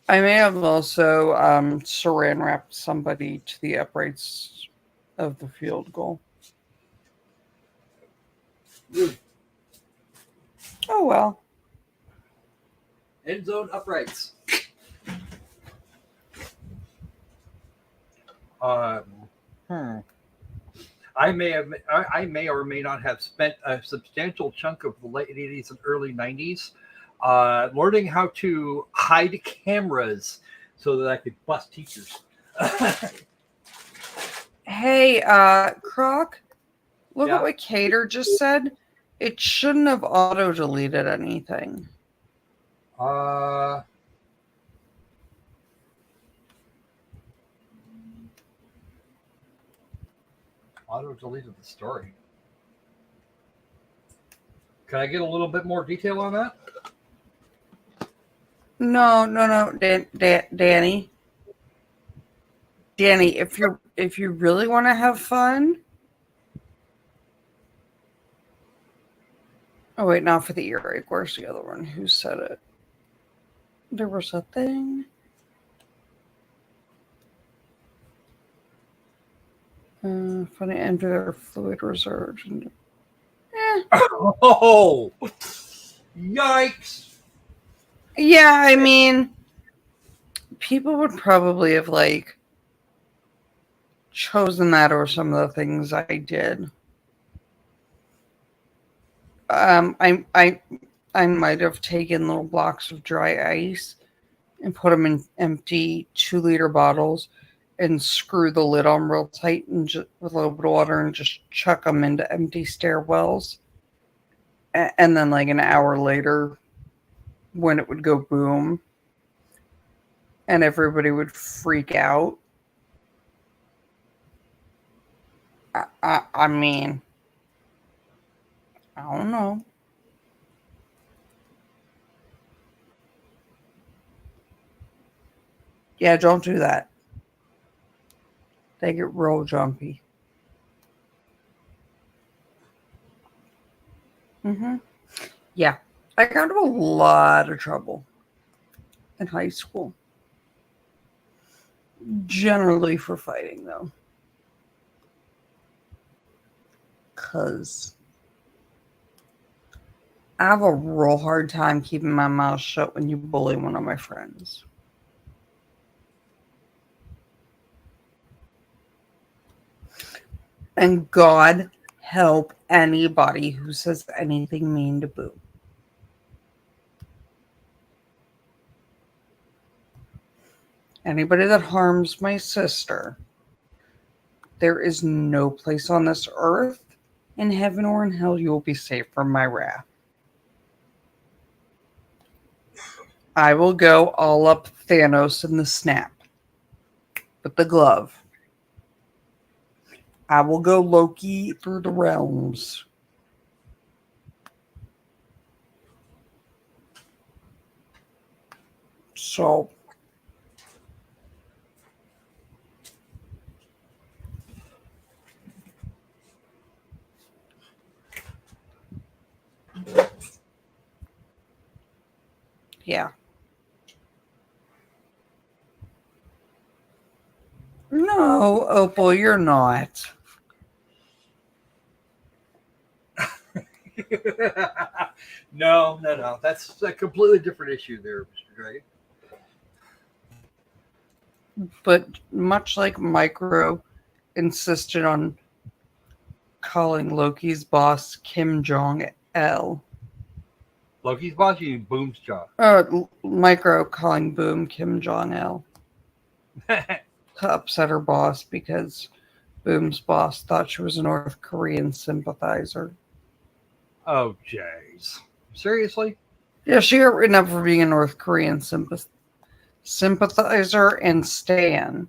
Speaker 1: I may have also saran wrapped somebody to the uprights of the field goal. Oh well.
Speaker 2: End zone uprights. I may or may not have spent a substantial chunk of the late 80s and early 90s learning how to hide cameras so that I could bust teachers.
Speaker 1: Hey, Croc, look at what Cater just said. It shouldn't have auto-deleted anything.
Speaker 2: Auto-deleted the story. Can I get a little bit more detail on that?
Speaker 1: No, Danny. Danny, if you really want to have fun. Oh wait, not for the earache. Where's the other one? Who said it? There was a thing. Funny, enter their fluid reserves. And,
Speaker 2: Oh, yikes!
Speaker 1: Yeah, I mean, people would probably have like chosen that or some of the things I did. I might have taken little blocks of dry ice and put them in empty 2-liter bottles and screw the lid on real tight and just with a little bit of water and just chuck them into empty stairwells. And then like an hour later, when it would go boom and everybody would freak out. I mean, I don't know. Yeah, don't do that. They get real jumpy. Yeah, I got into a lot of trouble in high school. Generally for fighting, though. Because I have a real hard time keeping my mouth shut when you bully one of my friends. And God help anybody who says anything mean to Boo. Anybody that harms my sister, there is no place on this earth, in heaven or in hell, you will be safe from my wrath. I will go all up Thanos in the snap with the glove. I will go Loki through the realms. So, yeah. No, Opal, you're not.
Speaker 2: No. That's a completely different issue there, Mr. Dre.
Speaker 1: But much like Micro insisted on calling Loki's boss Kim Jong-il.
Speaker 2: Loki's boss, you mean Boom's job.
Speaker 1: Micro calling Boom Kim Jong-il. To upset her boss because Boom's boss thought she was a North Korean sympathizer.
Speaker 2: Oh, jeez. Seriously?
Speaker 1: Yeah, she got written up for being a North Korean sympathizer, and stan.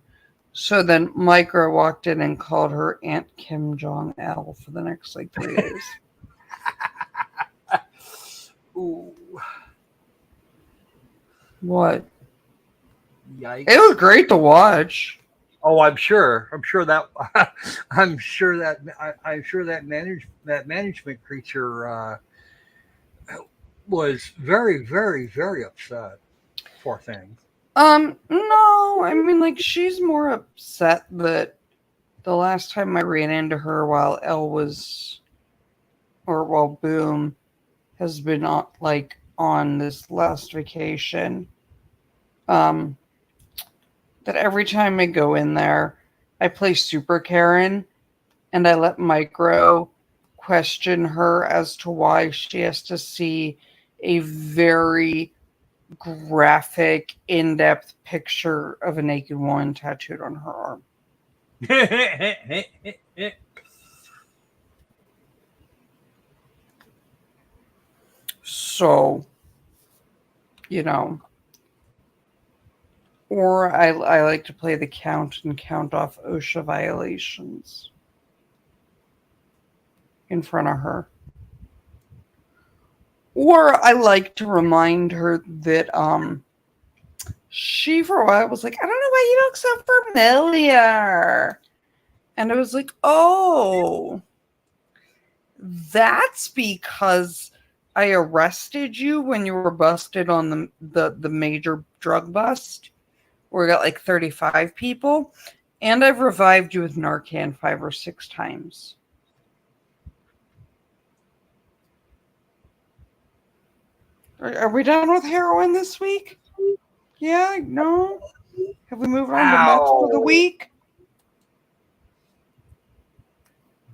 Speaker 1: So then Micro walked in and called her Aunt Kim Jong-il for the next 3 days.
Speaker 2: Ooh.
Speaker 1: What?
Speaker 2: Yikes.
Speaker 1: It was great to watch.
Speaker 2: Oh, I'm sure. I'm sure that that management creature was very, very, very upset. Poor thing.
Speaker 1: No, I mean, she's more upset that the last time I ran into her while while Boom has been on this last vacation, that every time I go in there, I play Super Karen, and I let Micro question her as to why she has to see a very graphic, in-depth picture of a naked woman tattooed on her arm. So, or I like to play the count and count off OSHA violations in front of her. Or I like to remind her that she for a while was like, I don't know why you look so familiar. And I was like, oh, that's because I arrested you when you were busted on the major drug bust, where we got 35 people, and I've revived you with Narcan 5 or 6 times. Are we done with heroin this week? Yeah? No? Have we moved on to meth for the week?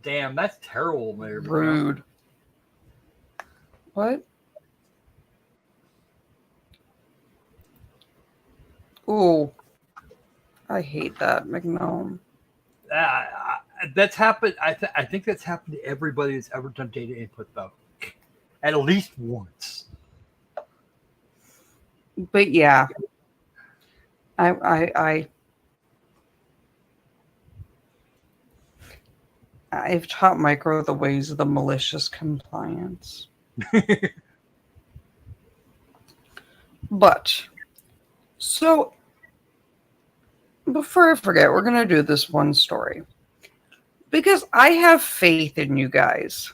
Speaker 2: Damn, that's terrible, Mayor.
Speaker 1: Rude. What? Ooh. I hate that, McNome.
Speaker 2: That's happened. I think that's happened to everybody that's ever done data input, though. At least once.
Speaker 1: But yeah. I've taught Micro the ways of the malicious compliance. But, so, before I forget, we're going to do this one story. Because I have faith in you guys.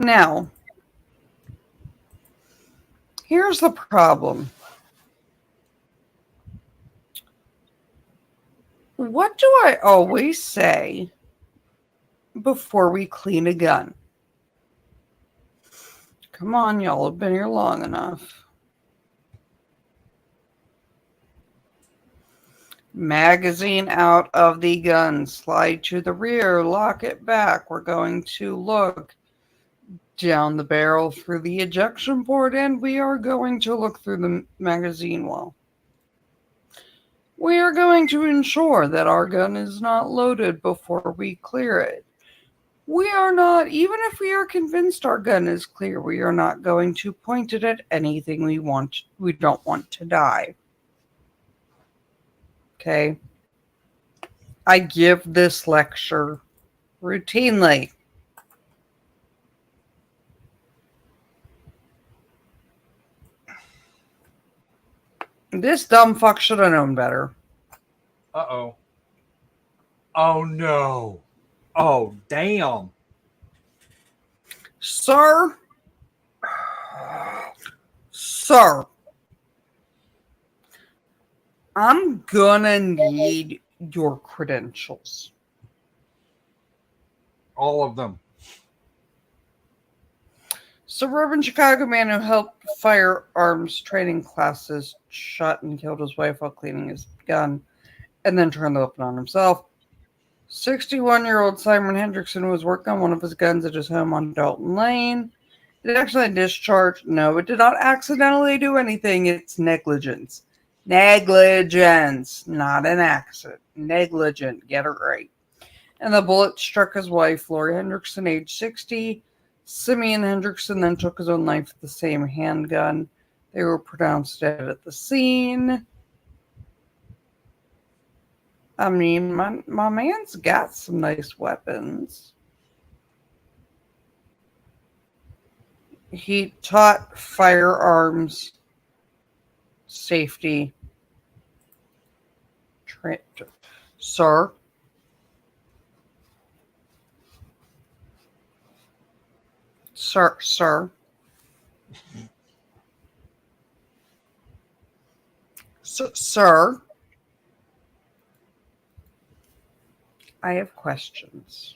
Speaker 1: Now, here's the problem. What do I always say before we clean a gun? Come on, y'all have been here long enough. Magazine out of the gun. Slide to the rear. Lock it back. We're going to look down the barrel through the ejection port, and we are going to look through the magazine wall. We are going to ensure that our gun is not loaded before we clear it. We are not, even if we are convinced our gun is clear, we are not going to point it at anything we don't want to die. Okay? I give this lecture routinely. This dumb fuck should have known better.
Speaker 2: Uh-oh. Oh, no. Oh, damn.
Speaker 1: Sir, I'm gonna need your credentials.
Speaker 2: All of them.
Speaker 1: Suburban Chicago man who helped firearms training classes shot and killed his wife while cleaning his gun and then turned the weapon on himself. 61-year-old Simon Hendrickson was working on one of his guns at his home on Dalton Lane. It actually discharged. No, it did not accidentally do anything. It's negligence. Negligence. Not an accident. Negligent. Get it right. And the bullet struck his wife, Lori Hendrickson, age 60. Simeon Hendrickson then took his own life with the same handgun. They were pronounced dead at the scene. I mean, my man's got some nice weapons. He taught firearms safety. Sir? Sir? Sir? I have questions.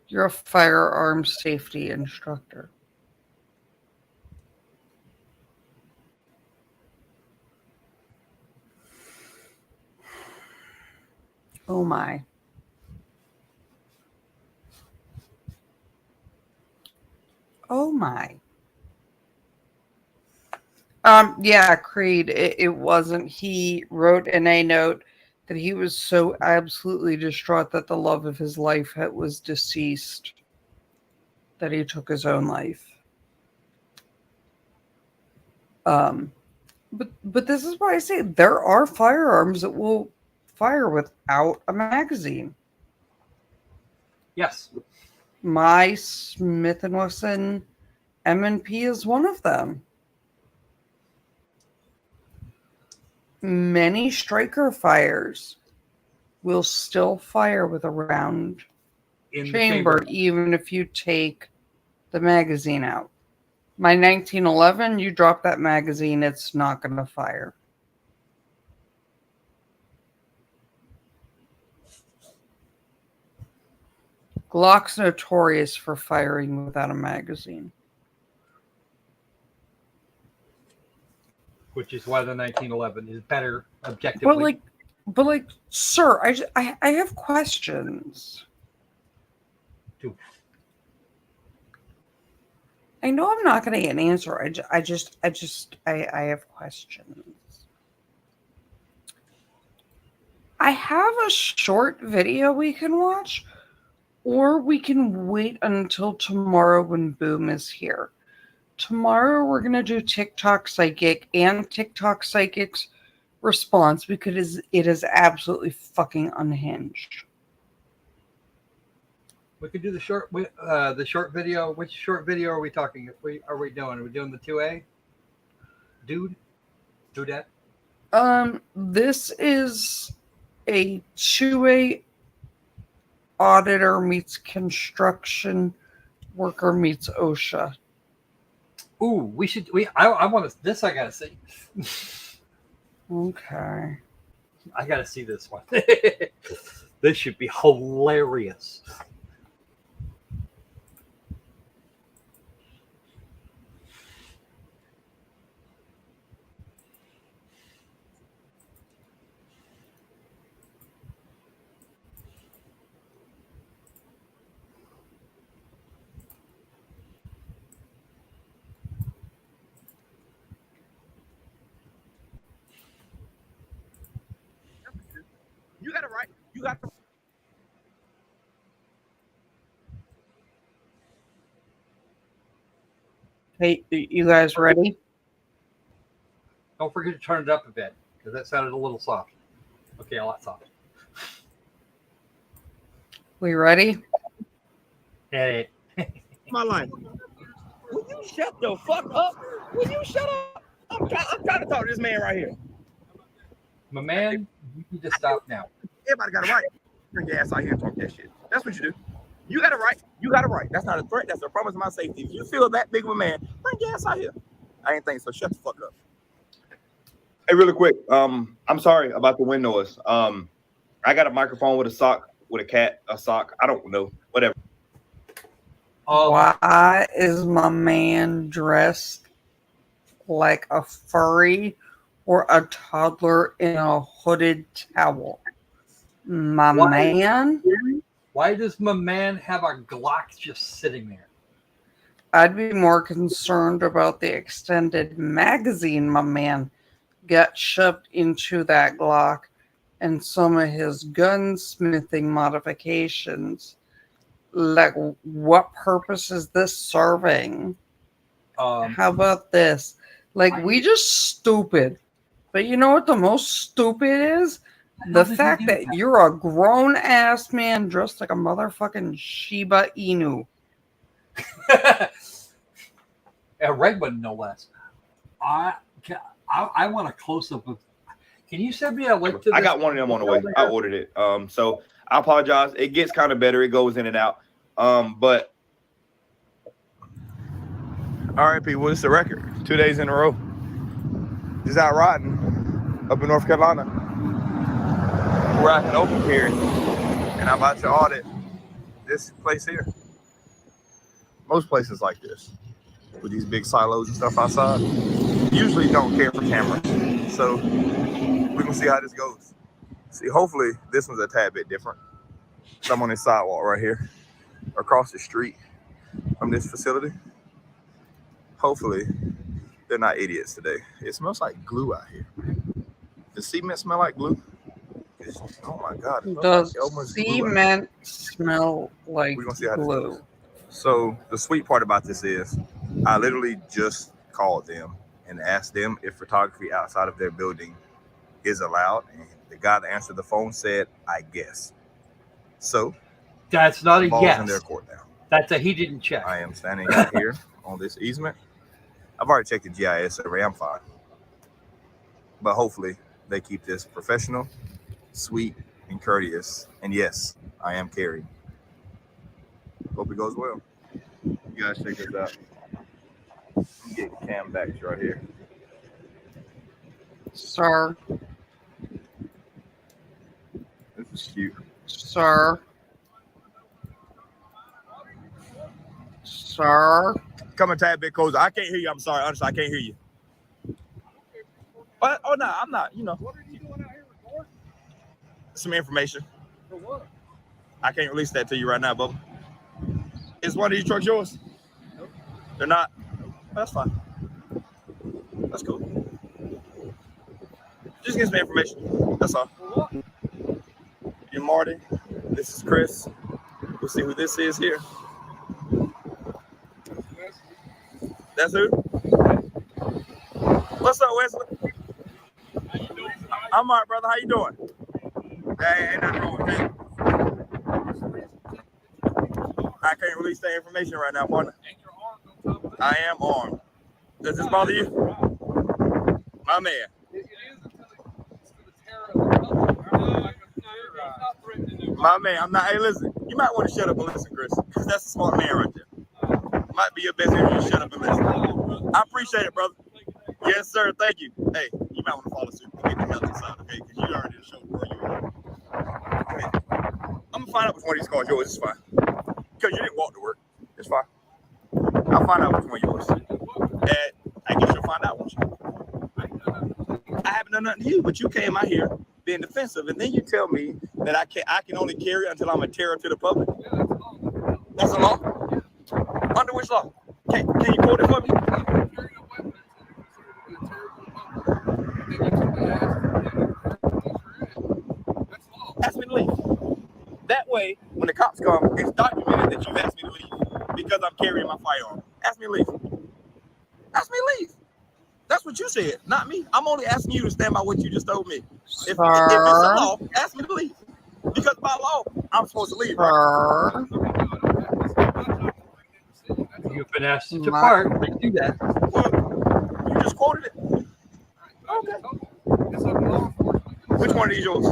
Speaker 1: You're a firearms safety instructor. Oh my. Oh my. Yeah, Creed, it wasn't. He wrote in a note that he was so absolutely distraught that the love of his life was deceased that he took his own life. But this is why I say there are firearms that will fire without a magazine.
Speaker 2: Yes.
Speaker 1: My Smith & Wesson M&P is one of them. Many striker fires will still fire with a round in chamber, even if you take the magazine out. My 1911, you drop that magazine, it's not going to fire. Glock's notorious for firing without a magazine.
Speaker 2: Which is why the 1911 is better objectively.
Speaker 1: But like, sir, I have questions.
Speaker 2: Dude.
Speaker 1: I know I'm not going to get an answer. I have questions. I have a short video we can watch, or we can wait until tomorrow when Boom is here. Tomorrow we're going to do TikTok Psychic and TikTok Psychic's response because it is absolutely fucking unhinged.
Speaker 2: We could do the short video. Which short video are we talking? Are we doing? Are we doing the 2A? Dudette?
Speaker 1: This is a 2A auditor meets construction worker meets OSHA.
Speaker 2: Ooh, I want to. This I gotta see.
Speaker 1: Okay.
Speaker 2: I gotta see this one. This should be hilarious.
Speaker 3: You got it right. You got the.
Speaker 1: Hey, you guys ready?
Speaker 2: Don't forget to turn it up a bit because that sounded a little soft. Okay, a lot soft.
Speaker 1: We ready?
Speaker 2: Hey.
Speaker 3: My line. Will you shut the fuck up? Will you shut up? I'm trying to talk to this man right here.
Speaker 2: My man, you need to stop now.
Speaker 3: Everybody got a right. Bring your ass out here and talk that shit. That's what you do. You got a right. You got a right. That's not a threat. That's a promise of my safety. If you feel that big of a man, bring your ass out here. I ain't think so. Shut the fuck up.
Speaker 4: Hey, really quick. I'm sorry about the wind noise. I got a microphone with a sock, with a sock. I don't know. Whatever.
Speaker 1: Why is my man dressed like a furry or a toddler in a hooded towel? Man?
Speaker 2: Why does my man have a Glock just sitting there?
Speaker 1: I'd be more concerned about the extended magazine my man got shoved into that Glock and some of his gunsmithing modifications. Like, what purpose is this serving? How about this? Like, we just stupid. But you know what the most stupid is? The fact that you're a grown-ass man dressed like a motherfucking Shiba Inu.
Speaker 2: A red one, no less. I want a close-up of... Can you send me a link to this?
Speaker 4: I got one of them on the way. I ordered it. So I apologize. It gets kind of better. It goes in and out. But
Speaker 3: RIP, well, it's a record. 2 days in a row. Just out riding up in North Carolina. Where I can open carry. And I'm about to audit this place here. Most places like this, with these big silos and stuff outside, usually don't care for cameras. So we're gonna see how this goes. See, hopefully this one's a tad bit different. So I'm on this sidewalk right here, across the street from this facility. Hopefully they're not idiots today. It smells like glue out here. Does cement smell like glue? Oh my God.
Speaker 1: Does cement smell like
Speaker 3: We're gonna see how this
Speaker 1: glue?
Speaker 3: goes. So the sweet part about this is I literally just called them and asked them if photography outside of their building is allowed. And the guy that answered the phone said, I guess. So
Speaker 2: that's not a yes.
Speaker 3: In their court now.
Speaker 2: That's a he didn't check.
Speaker 3: I am standing out here on this easement. I've already checked the GIS survey. I'm fine. But hopefully they keep this professional, sweet, and courteous. And yes, I am carrying. Hope it goes well. You guys check this out. I'm getting cam backs right here.
Speaker 1: Sir.
Speaker 3: This is cute.
Speaker 1: Sir. Sir.
Speaker 3: Come a tad bit closer. I can't hear you. I'm sorry. Honestly, I can't hear you. But, oh, no, I'm not. You know. What are you doing out here recording? Some information. For what? I can't release that to you right now, Bubba. Is one of these trucks yours? Nope. They're not? Nope. That's fine. That's cool. Just get some information. That's all. For what? You're Marty. This is Chris. We'll see who this is here. That's who? What's up, Wesley? How you doing? I'm all right, brother. How you doing? Hey, ain't nothing wrong with that. I can't release that information right now, partner. I am armed. Does this bother you? My man. My man, I'm not. Hey, listen. You might want to shut up and listen, Chris, because that's a smart man right there. Might be your best interest. Shut up and listen. I appreciate it, brother. Yes, sir. Thank you. Hey, you might want to follow suit and get the hell inside, okay? Because you already showed where you are. Okay. I'm gonna find out which one of these cars yours. It's fine. Because you didn't walk to work. It's fine. I'll find out which one yours. And I guess you'll find out, won't you? I haven't done nothing to you, but you came out here being defensive, and then you tell me that I can only carry until I'm a terror to the public. That's a law. Under which law? Can you quote it for me? Ask me to leave. That way, when the cops come, it's documented that you've asked me to leave because I'm carrying my firearm. Ask me to leave. Ask me to leave. That's what you said, not me. I'm only asking you to stand by what you just told me. If it's a law, ask me to leave. Because by law, I'm supposed to leave. Right?
Speaker 2: You've been asked to depart. Let's do that.
Speaker 3: Well, you just quoted it. Okay. Which one of these yours?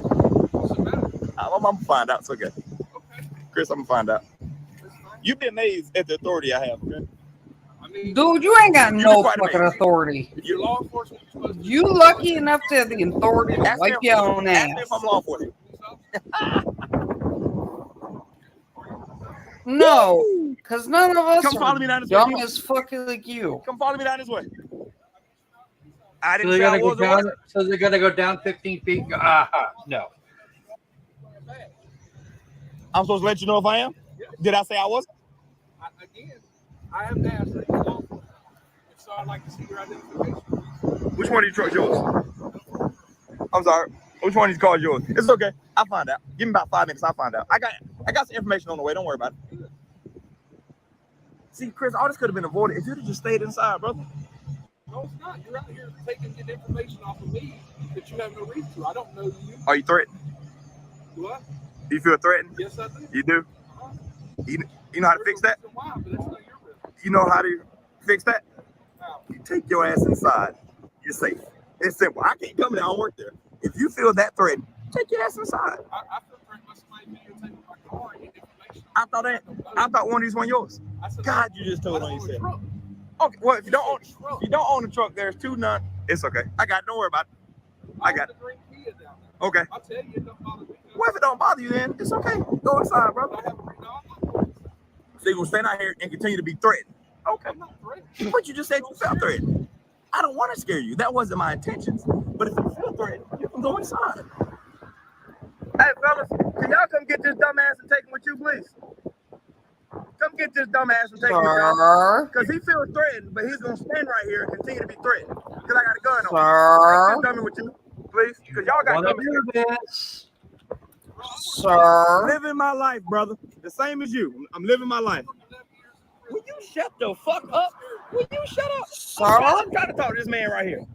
Speaker 3: I'm gonna find out. It's okay. Chris, I'm gonna find out. You'd be amazed at the authority I have, okay?
Speaker 1: Dude, you ain't got no fucking authority.
Speaker 3: You're law enforcement.
Speaker 1: You lucky enough to have the authority to wipe your own ass.
Speaker 3: Ask me if I'm law enforcement.
Speaker 1: No, because none of us
Speaker 3: follow me down
Speaker 1: are
Speaker 3: this
Speaker 1: dumb
Speaker 3: way.
Speaker 1: as fucking like you.
Speaker 3: Come follow me down this way. I
Speaker 2: So
Speaker 3: didn't
Speaker 2: they
Speaker 3: say I
Speaker 2: gotta go
Speaker 3: was
Speaker 2: down. So they're gonna go down 15 feet. No.
Speaker 3: I'm supposed to let you know if I am? Did I say I wasn't?
Speaker 5: I haven't asked that. So I'd like to see your identification.
Speaker 3: Which one of these trucks yours? I'm sorry. Which one of these cars yours? It's okay. I'll find out. Give me about 5 minutes. I'll find out. I got some information on the way. Don't worry about it. See, Chris, all this could have been avoided if you'd have just stayed inside, brother.
Speaker 5: No, it's not. You're out here taking the information off of me that you have no reason to. I don't know you.
Speaker 3: Are you threatened?
Speaker 5: What?
Speaker 3: Do you feel threatened?
Speaker 5: Yes, I do.
Speaker 3: You do? You know how to fix that?
Speaker 5: Why, but that's not your business.
Speaker 3: You know how to fix that?
Speaker 5: How?
Speaker 3: You take your ass inside. You're safe. It's simple. I can't come there. I don't work there. If you feel that threatened, take your ass inside.
Speaker 5: I feel threatened by somebody videotaping my car and getting information.
Speaker 3: I thought one of these one yours. God, you just told on yourself. Okay, well, if you don't own the truck, there's two none. It's okay. I got it. Don't worry about it. I got it. Okay.
Speaker 5: I'll tell you, it don't bother me.
Speaker 3: Well, if it don't bother you, then it's okay. Go inside, brother.
Speaker 5: I haven't read all.
Speaker 3: So you're gonna stand out here and continue to be threatened. Okay.
Speaker 5: I'm not threatened.
Speaker 3: But you just said you felt threatened. I don't want to scare you. That wasn't my intentions. But if you feel threatened, you can go inside. Hey, fellas, can y'all come get this dumbass and take him with you, please? Come get this dumbass and take him with you. Because he feels threatened, but he's going to stand right here and continue to be threatened. Because I got a gun on him. Take this dummy with you, please. Because y'all got to do this.
Speaker 1: Sir.
Speaker 3: Living my life, brother. The same as you. I'm living my life. Will you shut the fuck up? Will you shut up?
Speaker 1: Sir?
Speaker 3: I'm trying to talk to this man right here.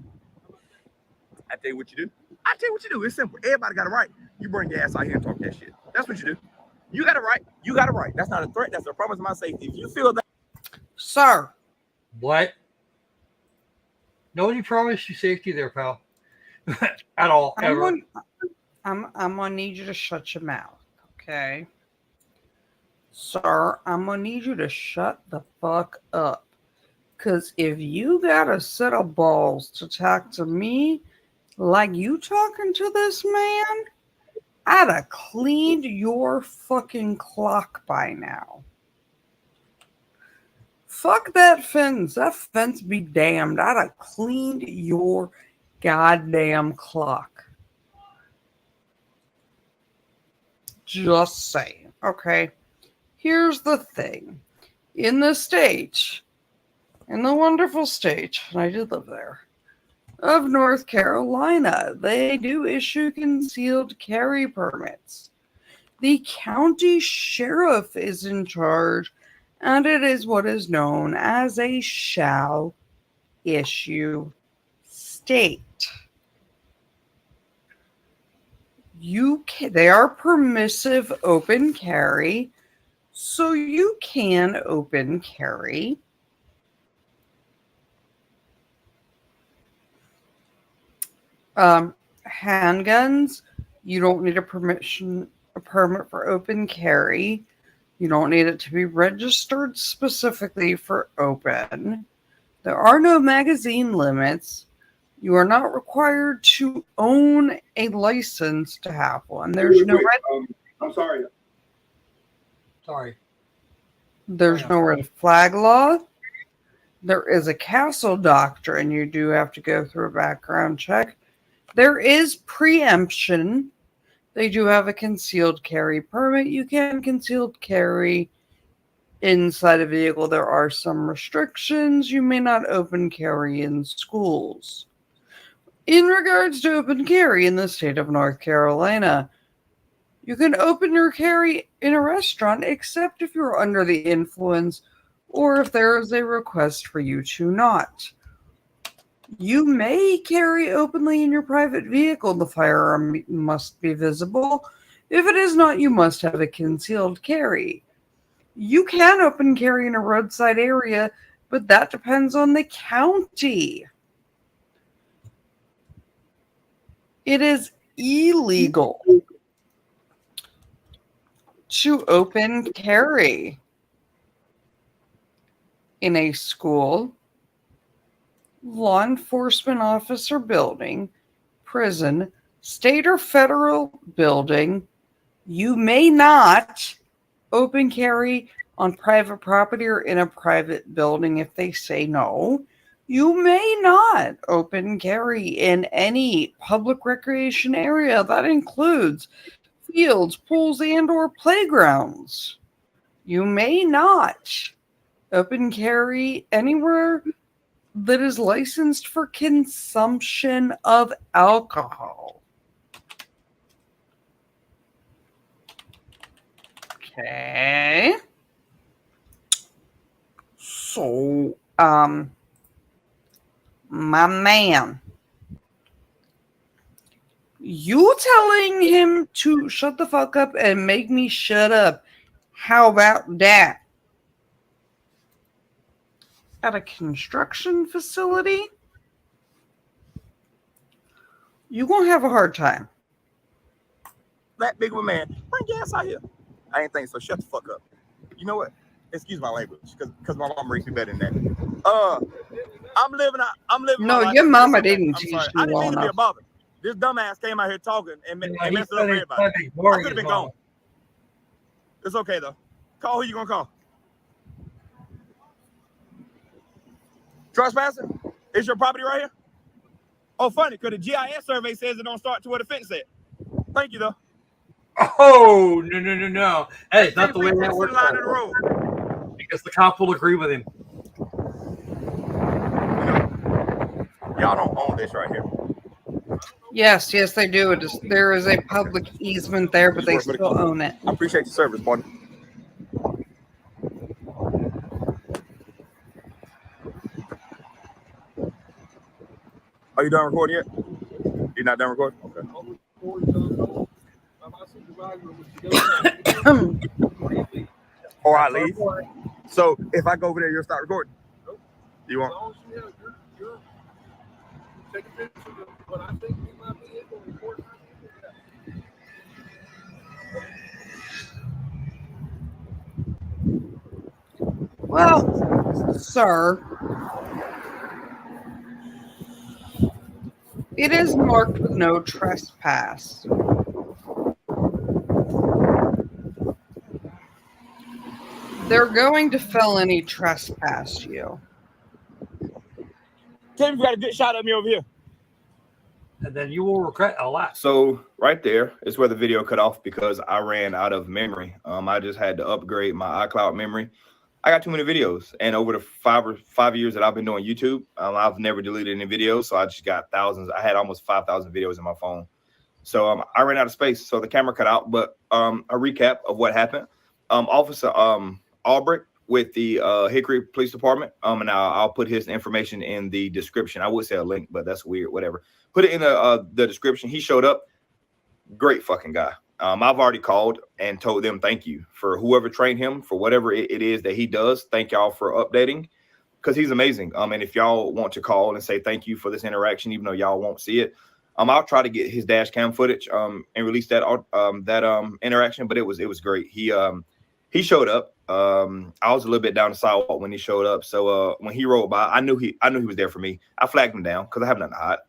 Speaker 3: I tell you what you do. It's simple. Everybody got a right. You bring your ass out here and talk that shit. That's what you do. You got a right. That's not a threat. That's a promise of my safety. If you feel that.
Speaker 1: Sir.
Speaker 2: What? Nobody promised you safety there, pal. At all, ever.
Speaker 1: I'm gonna need you to shut your mouth, okay? Sir, I'm gonna need you to shut the fuck up. Because if you got a set of balls to talk to me like you talking to this man, I'd have cleaned your fucking clock by now. Fuck that fence. That fence be damned. I'd have cleaned your goddamn clock. Just saying. Okay. Here's the thing. In the state, in the wonderful state, and I did live there, of North Carolina, they do issue concealed carry permits. The county sheriff is in charge, and it is what is known as a shall issue state. They are permissive open carry, so you can open carry. Handguns, you don't need a permit for open carry. You don't need it to be registered specifically for open. There are no magazine limits. You are not required to own a license to have one. There's no
Speaker 4: I'm sorry.
Speaker 1: There's no red flag law. There is a castle doctrine. You do have to go through a background check. There is preemption. They do have a concealed carry permit. You can concealed carry inside a vehicle. There are some restrictions. You may not open carry in schools. In regards to open carry in the state of North Carolina, you can open your carry in a restaurant except if you're under the influence or if there is a request for you to not. You may carry openly in your private vehicle. The firearm must be visible. If it is not, you must have a concealed carry. You can open carry in a roadside area, but that depends on the county. It is illegal to open carry in a school, law enforcement officer building, prison, state or federal building. You may not open carry on private property or in a private building if they say no. You may not open carry in any public recreation area. That includes fields, pools, and or playgrounds. You may not open carry anywhere that is licensed for consumption of alcohol. Okay. So, my man, you telling him to shut the fuck up and make me shut up. How about that? At a construction facility? You're going to have a hard time.
Speaker 3: That big of a man, bring gas out here. I ain't think so. Shut the fuck up. You know what? Excuse my language, because my mom raised me better than that. I'm living.
Speaker 1: No,
Speaker 3: my life.
Speaker 1: your mama
Speaker 3: Okay.
Speaker 1: didn't
Speaker 3: I'm
Speaker 1: teach
Speaker 3: sorry.
Speaker 1: you
Speaker 3: I didn't
Speaker 1: well
Speaker 3: mean to be a
Speaker 1: enough.
Speaker 3: bother. This dumbass came out here talking and messed
Speaker 2: He's
Speaker 3: it up for everybody. I could have been gone. It's okay though. Call who you gonna call? Trespassing? Is your property right here? Oh, funny, because the GIS survey says it don't start to where the fence at. Thank you though.
Speaker 2: Oh, no. That is not the way that works.
Speaker 3: Line in the road.
Speaker 2: Because the cop will agree with him.
Speaker 3: Y'all don't own this right here.
Speaker 1: Yes, they do. There is a public easement there, but they still own it.
Speaker 3: I appreciate your service, partner. Are you done recording yet? You're not done recording? Okay. Or I leave. So if I go over there, you'll start recording?
Speaker 5: Nope.
Speaker 3: You
Speaker 5: As
Speaker 3: want?
Speaker 5: long as you're taking pictures of what I think is my vehicle and recording my vehicle, yeah.
Speaker 1: Well, sir, it is marked with no trespass. They're going to felony trespass you.
Speaker 3: Tim, you got a good shot of me over here.
Speaker 2: And then you will regret a lot.
Speaker 4: So right there is where the video cut off because I ran out of memory. I just had to upgrade my iCloud memory. I got too many videos, and over the 5 years that I've been doing YouTube, I've never deleted any videos. So I just got thousands. I had almost 5,000 videos in my phone. So I ran out of space. So the camera cut out. But a recap of what happened. Officer Albrecht with the Hickory Police Department. And I'll put his information in the description. I would say a link, but that's weird. Whatever. Put it in the description. He showed up. Great fucking guy. I've already called and told them thank you for whoever trained him for whatever it is that he does. Thank y'all for updating because he's amazing. And if y'all want to call and say thank you for this interaction, even though y'all won't see it, I'll try to get his dash cam footage and release that interaction. But it was great. He showed up. I was a little bit down the sidewalk when he showed up. So when he rolled by, I knew he was there for me. I flagged him down because I have nothing to hide.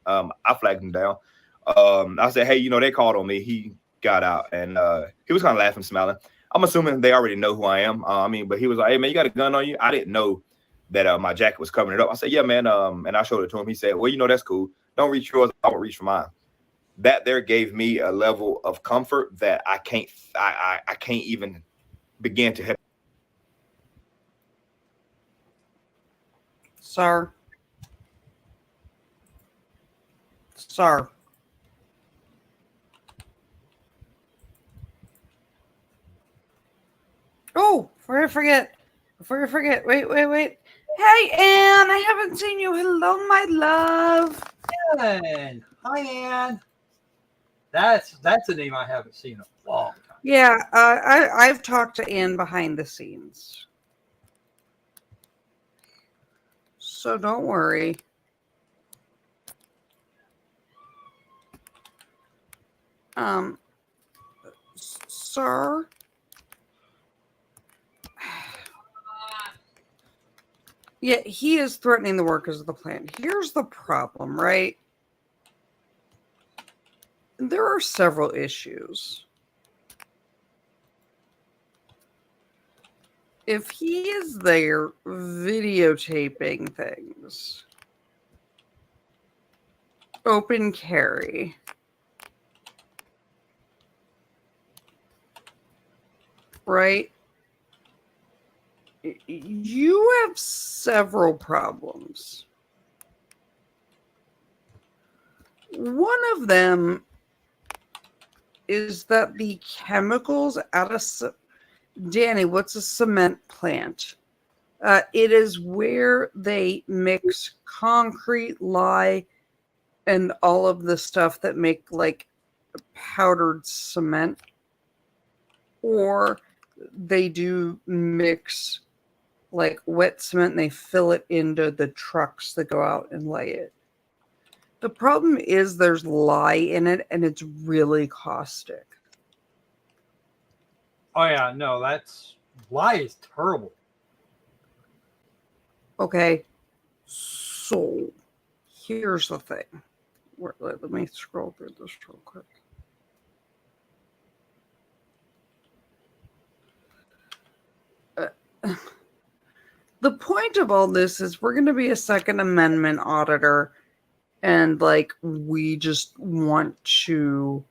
Speaker 4: I flagged him down. I said, hey, they called on me. He got out and he was kind of laughing, smiling. I'm assuming they already know who I am. But he was like, hey man, you got a gun on you? I didn't know that my jacket was covering it up. I said, yeah, man. And I showed it to him. He said, well, that's cool. Don't reach yours. I won't reach for mine. That there gave me a level of comfort that I can't even begin to have.
Speaker 1: Sir. Oh, before I forget. Wait. Hey, Anne, I haven't seen you. Hello, my love.
Speaker 2: Ann. Hi, Ann. That's a name I haven't seen in a long time.
Speaker 1: Yeah, I've talked to Anne behind the scenes. So don't worry. Sir? Yeah, he is threatening the workers of the plant. Here's the problem, right? There are several issues. If he is there videotaping things, open carry, right? You have several problems. One of them is that the chemicals out of Danny, what's a cement plant? It is where they mix concrete, lye, and all of the stuff that make like powdered cement, or they do mix like wet cement and they fill it into the trucks that go out and lay it. The problem is there's lye in it and it's really caustic.
Speaker 2: Oh yeah, no, lye is terrible.
Speaker 1: Okay, so here's the thing. Let me scroll through this real quick. The point of all this is we're going to be a Second Amendment auditor, and like we just want to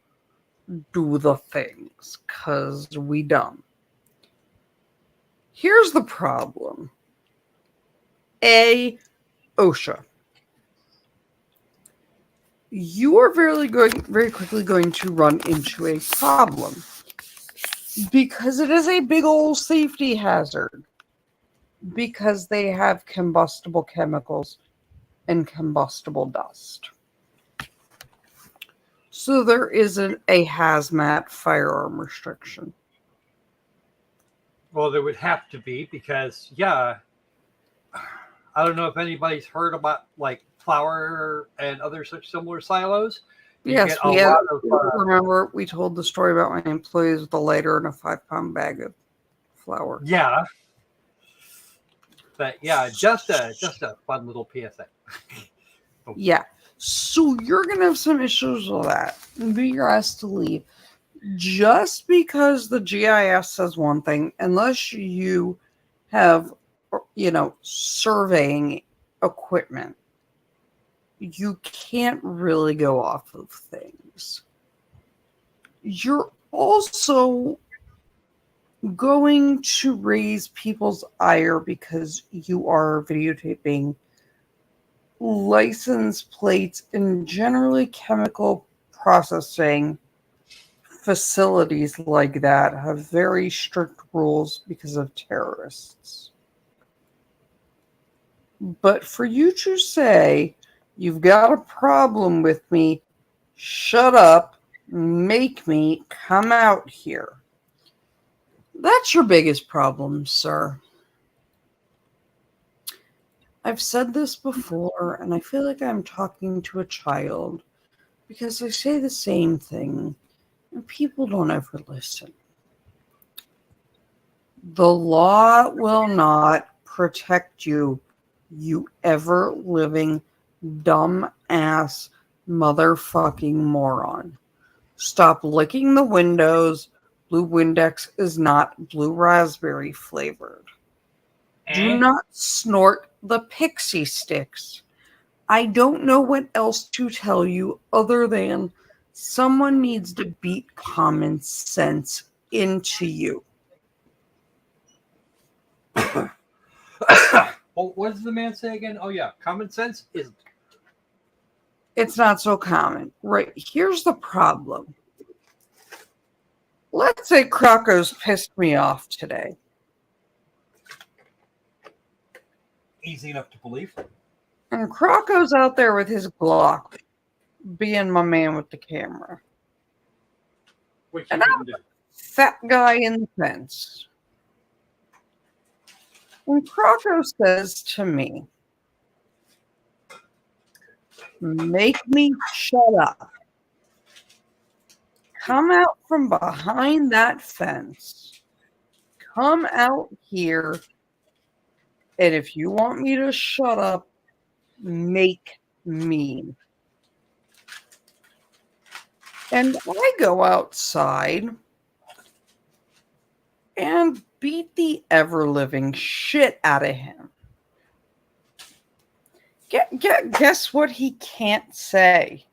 Speaker 1: do the things because we dumb. Here's the problem. OSHA. You are very quickly going to run into a problem because it is a big old safety hazard, because they have combustible chemicals and combustible dust. So there isn't a hazmat firearm restriction.
Speaker 2: Well, there would have to be because, yeah, I don't know if anybody's heard about like flour and other such similar silos.
Speaker 1: Yes, remember we told the story about my employees with a lighter and a 5-pound bag of flour.
Speaker 2: Yeah. But yeah, just a fun little PSA.
Speaker 1: Yeah. So you're going to have some issues with that. Be your ass to leave. Just because the GIS says one thing, unless you have, surveying equipment, you can't really go off of things. You're also going to raise people's ire because you are videotaping license plates and generally chemical processing facilities like that have very strict rules because of terrorists. But for you to say, you've got a problem with me, shut up, make me come out here. That's your biggest problem, sir. I've said this before, and I feel like I'm talking to a child because I say the same thing, and people don't ever listen. The law will not protect you, you ever-living, dumb-ass, motherfucking moron. Stop licking the windows. Blue Windex is not blue raspberry flavored. Do not snort the pixie sticks. I don't know what else to tell you other than someone needs to beat common sense into you.
Speaker 2: Well, what does the man say again? Oh yeah, common sense isn't.
Speaker 1: It's not so common. Right, here's the problem. Let's say Crocco's pissed me off today.
Speaker 2: Easy enough to believe.
Speaker 1: And Crocco's out there with his Glock, being my man with the camera.
Speaker 2: Which
Speaker 1: And
Speaker 2: you
Speaker 1: I'm
Speaker 2: wouldn't do.
Speaker 1: fat guy in the fence. And Crocco says to me, make me shut up. Come out from behind that fence. Come out here. And if you want me to shut up, make me. And I go outside and beat the ever-living shit out of him. Guess what he can't say?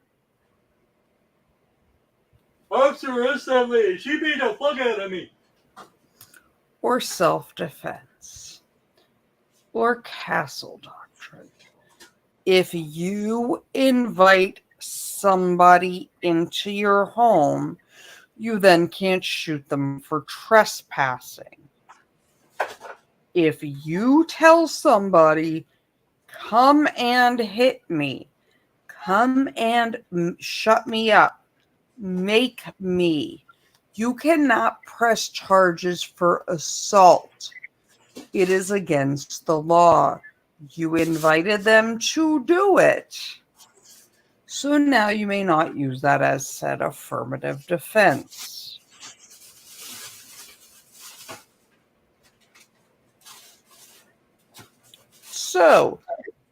Speaker 2: Officer, arrest that lady. She beat the fuck out of me.
Speaker 1: Or self-defense. or castle doctrine. If you invite somebody into your home, you then can't shoot them for trespassing. If you tell somebody, come and hit me, come and shut me up, make me, you cannot press charges for assault. It is against the law. You invited them to do it. So now you may not use that as said affirmative defense. So,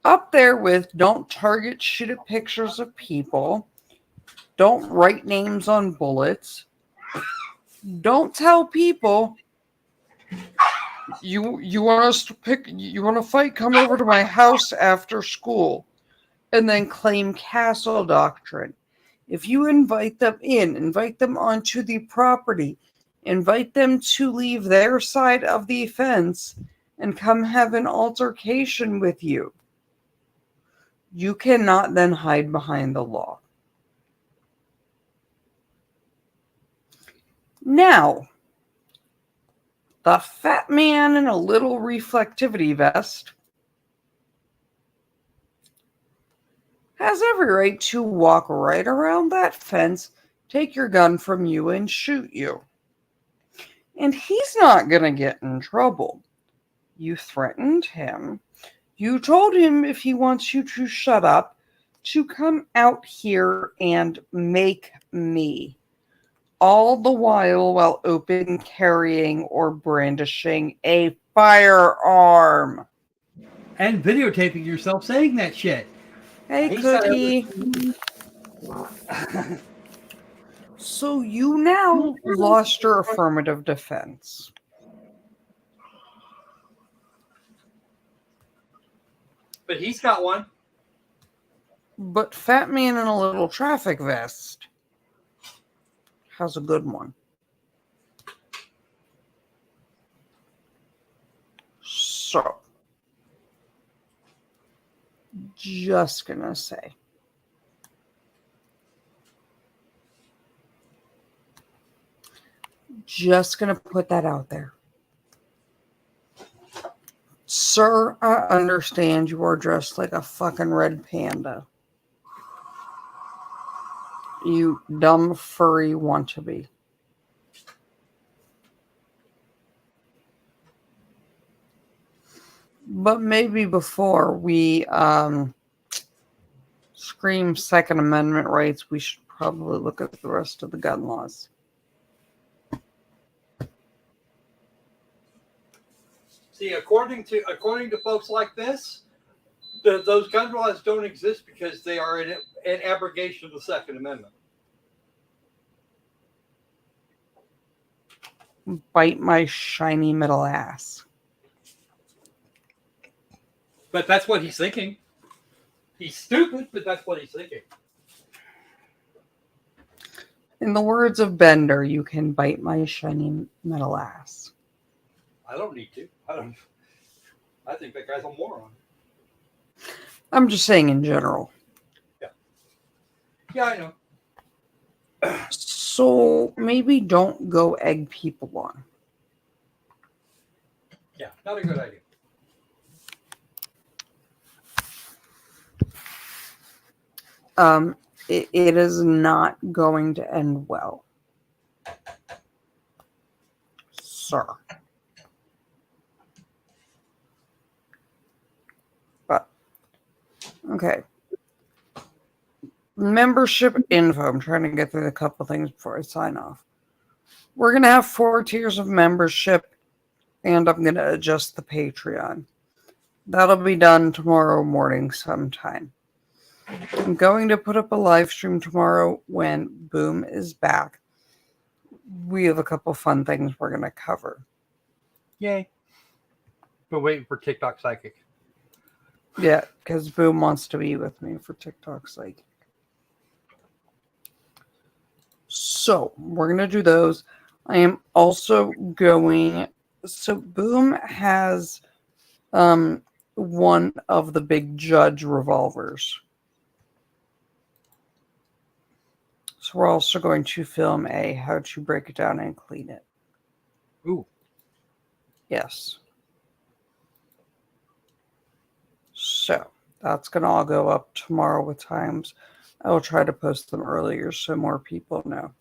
Speaker 1: up there with don't target, shoot at pictures of people, don't write names on bullets, don't tell people you want us to you want to fight, come over to my house after school, and then claim castle doctrine. If you invite them in, invite them onto the property, invite them to leave their side of the fence and come have an altercation with you, you cannot then hide behind the law. Now, the fat man in a little reflectivity vest has every right to walk right around that fence, take your gun from you, and shoot you. And he's not going to get in trouble. You threatened him. You told him if he wants you to shut up, to come out here and make me. All the while open carrying or brandishing a firearm.
Speaker 2: And videotaping yourself saying that shit.
Speaker 1: Hey, Cookie. So you now lost your affirmative defense.
Speaker 2: But he's got one.
Speaker 1: But fat man in a little traffic vest has a good one. So, just gonna say. Just gonna put that out there. Sir, I understand you are dressed like a fucking red panda. You dumb furry wannabe. But maybe before we scream Second Amendment rights, we should probably look at the rest of the gun laws.
Speaker 2: See, according to folks like this, those gun laws don't exist because they are an abrogation of the Second Amendment.
Speaker 1: Bite my shiny middle ass.
Speaker 2: But that's what he's thinking. He's stupid, but that's what he's thinking.
Speaker 1: In the words of Bender, you can bite my shiny metal ass.
Speaker 2: I don't need to. I think that guy's a moron.
Speaker 1: I'm just saying in general.
Speaker 2: Yeah. Yeah, I know.
Speaker 1: So maybe don't go egg people on.
Speaker 2: Yeah, not a good idea.
Speaker 1: It is not going to end well. Sir. But, okay. Membership info. I'm trying to get through a couple things before I sign off. We're going to have 4 tiers of membership, and I'm going to adjust the Patreon. That'll be done tomorrow morning sometime. I'm going to put up a live stream tomorrow when Boom is back. We have a couple fun things we're going to cover.
Speaker 2: Yay. Been waiting for TikTok Psychic.
Speaker 1: Yeah, because Boom wants to be with me for TikTok Psychic. So, we're going to do those. I am also going... So, Boom has one of the big Judge revolvers. So we're also going to film a how to break it down and clean it.
Speaker 2: Ooh.
Speaker 1: Yes. So that's going to all go up tomorrow with times. I will try to post them earlier so more people know.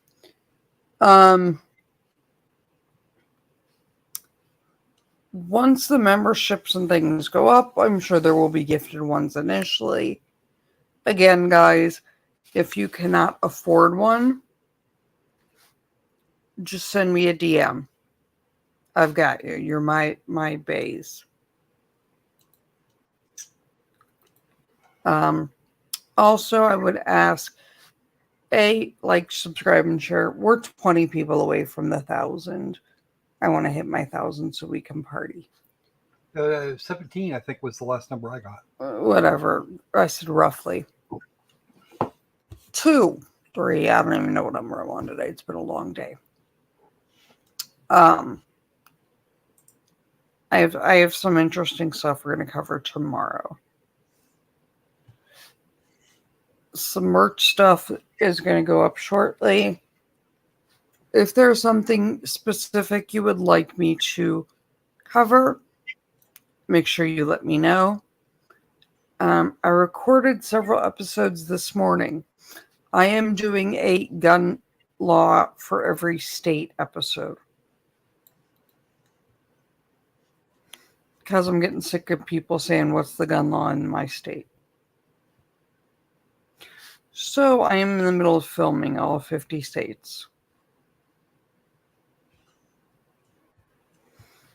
Speaker 1: Once the memberships and things go up, I'm sure there will be gifted ones initially. Again, guys, if you cannot afford one, just send me a DM. I've got you. You're my baes. Also, I would ask, like, subscribe, and share. We're 20 people away from the 1,000. I want to hit my 1,000 so we can party.
Speaker 2: 17, I think, was the last number I got.
Speaker 1: Whatever. I said roughly. 2, 3. I don't even know what number I'm on today. It's been a long day. I have some interesting stuff we're going to cover tomorrow. Some merch stuff is going to go up shortly. If there's something specific you would like me to cover, make sure you let me know. I recorded several episodes this morning. I am doing a gun law for every state episode. Because I'm getting sick of people saying, what's the gun law in my state? So I am in the middle of filming all 50 states.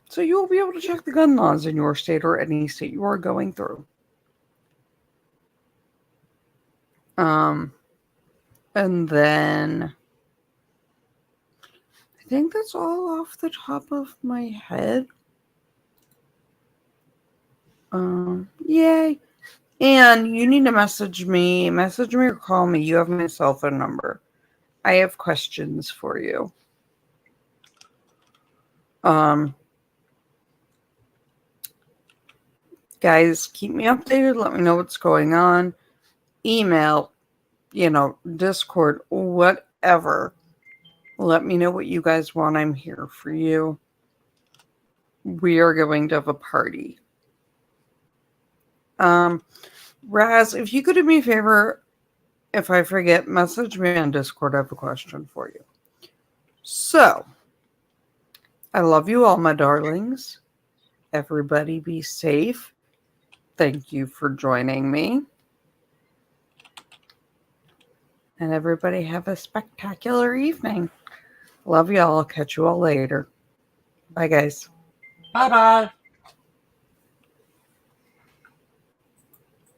Speaker 1: So you will be able to check the gun laws in your state or any state you are going through. And then I think that's all off the top of my head. Yay. And you need to message me or call me. You have my cell phone number. I have questions for you. Guys, keep me updated. Let me know what's going on. Email, Discord, whatever. Let me know what you guys want. I'm here for you. We are going to have a party. Raz, if you could do me a favor, if I forget, message me on Discord. I have a question for you. So, I love you all, my darlings. Everybody be safe. Thank you for joining me. And everybody have a spectacular evening. Love y'all. I'll catch you all later. Bye, guys.
Speaker 2: Bye-bye.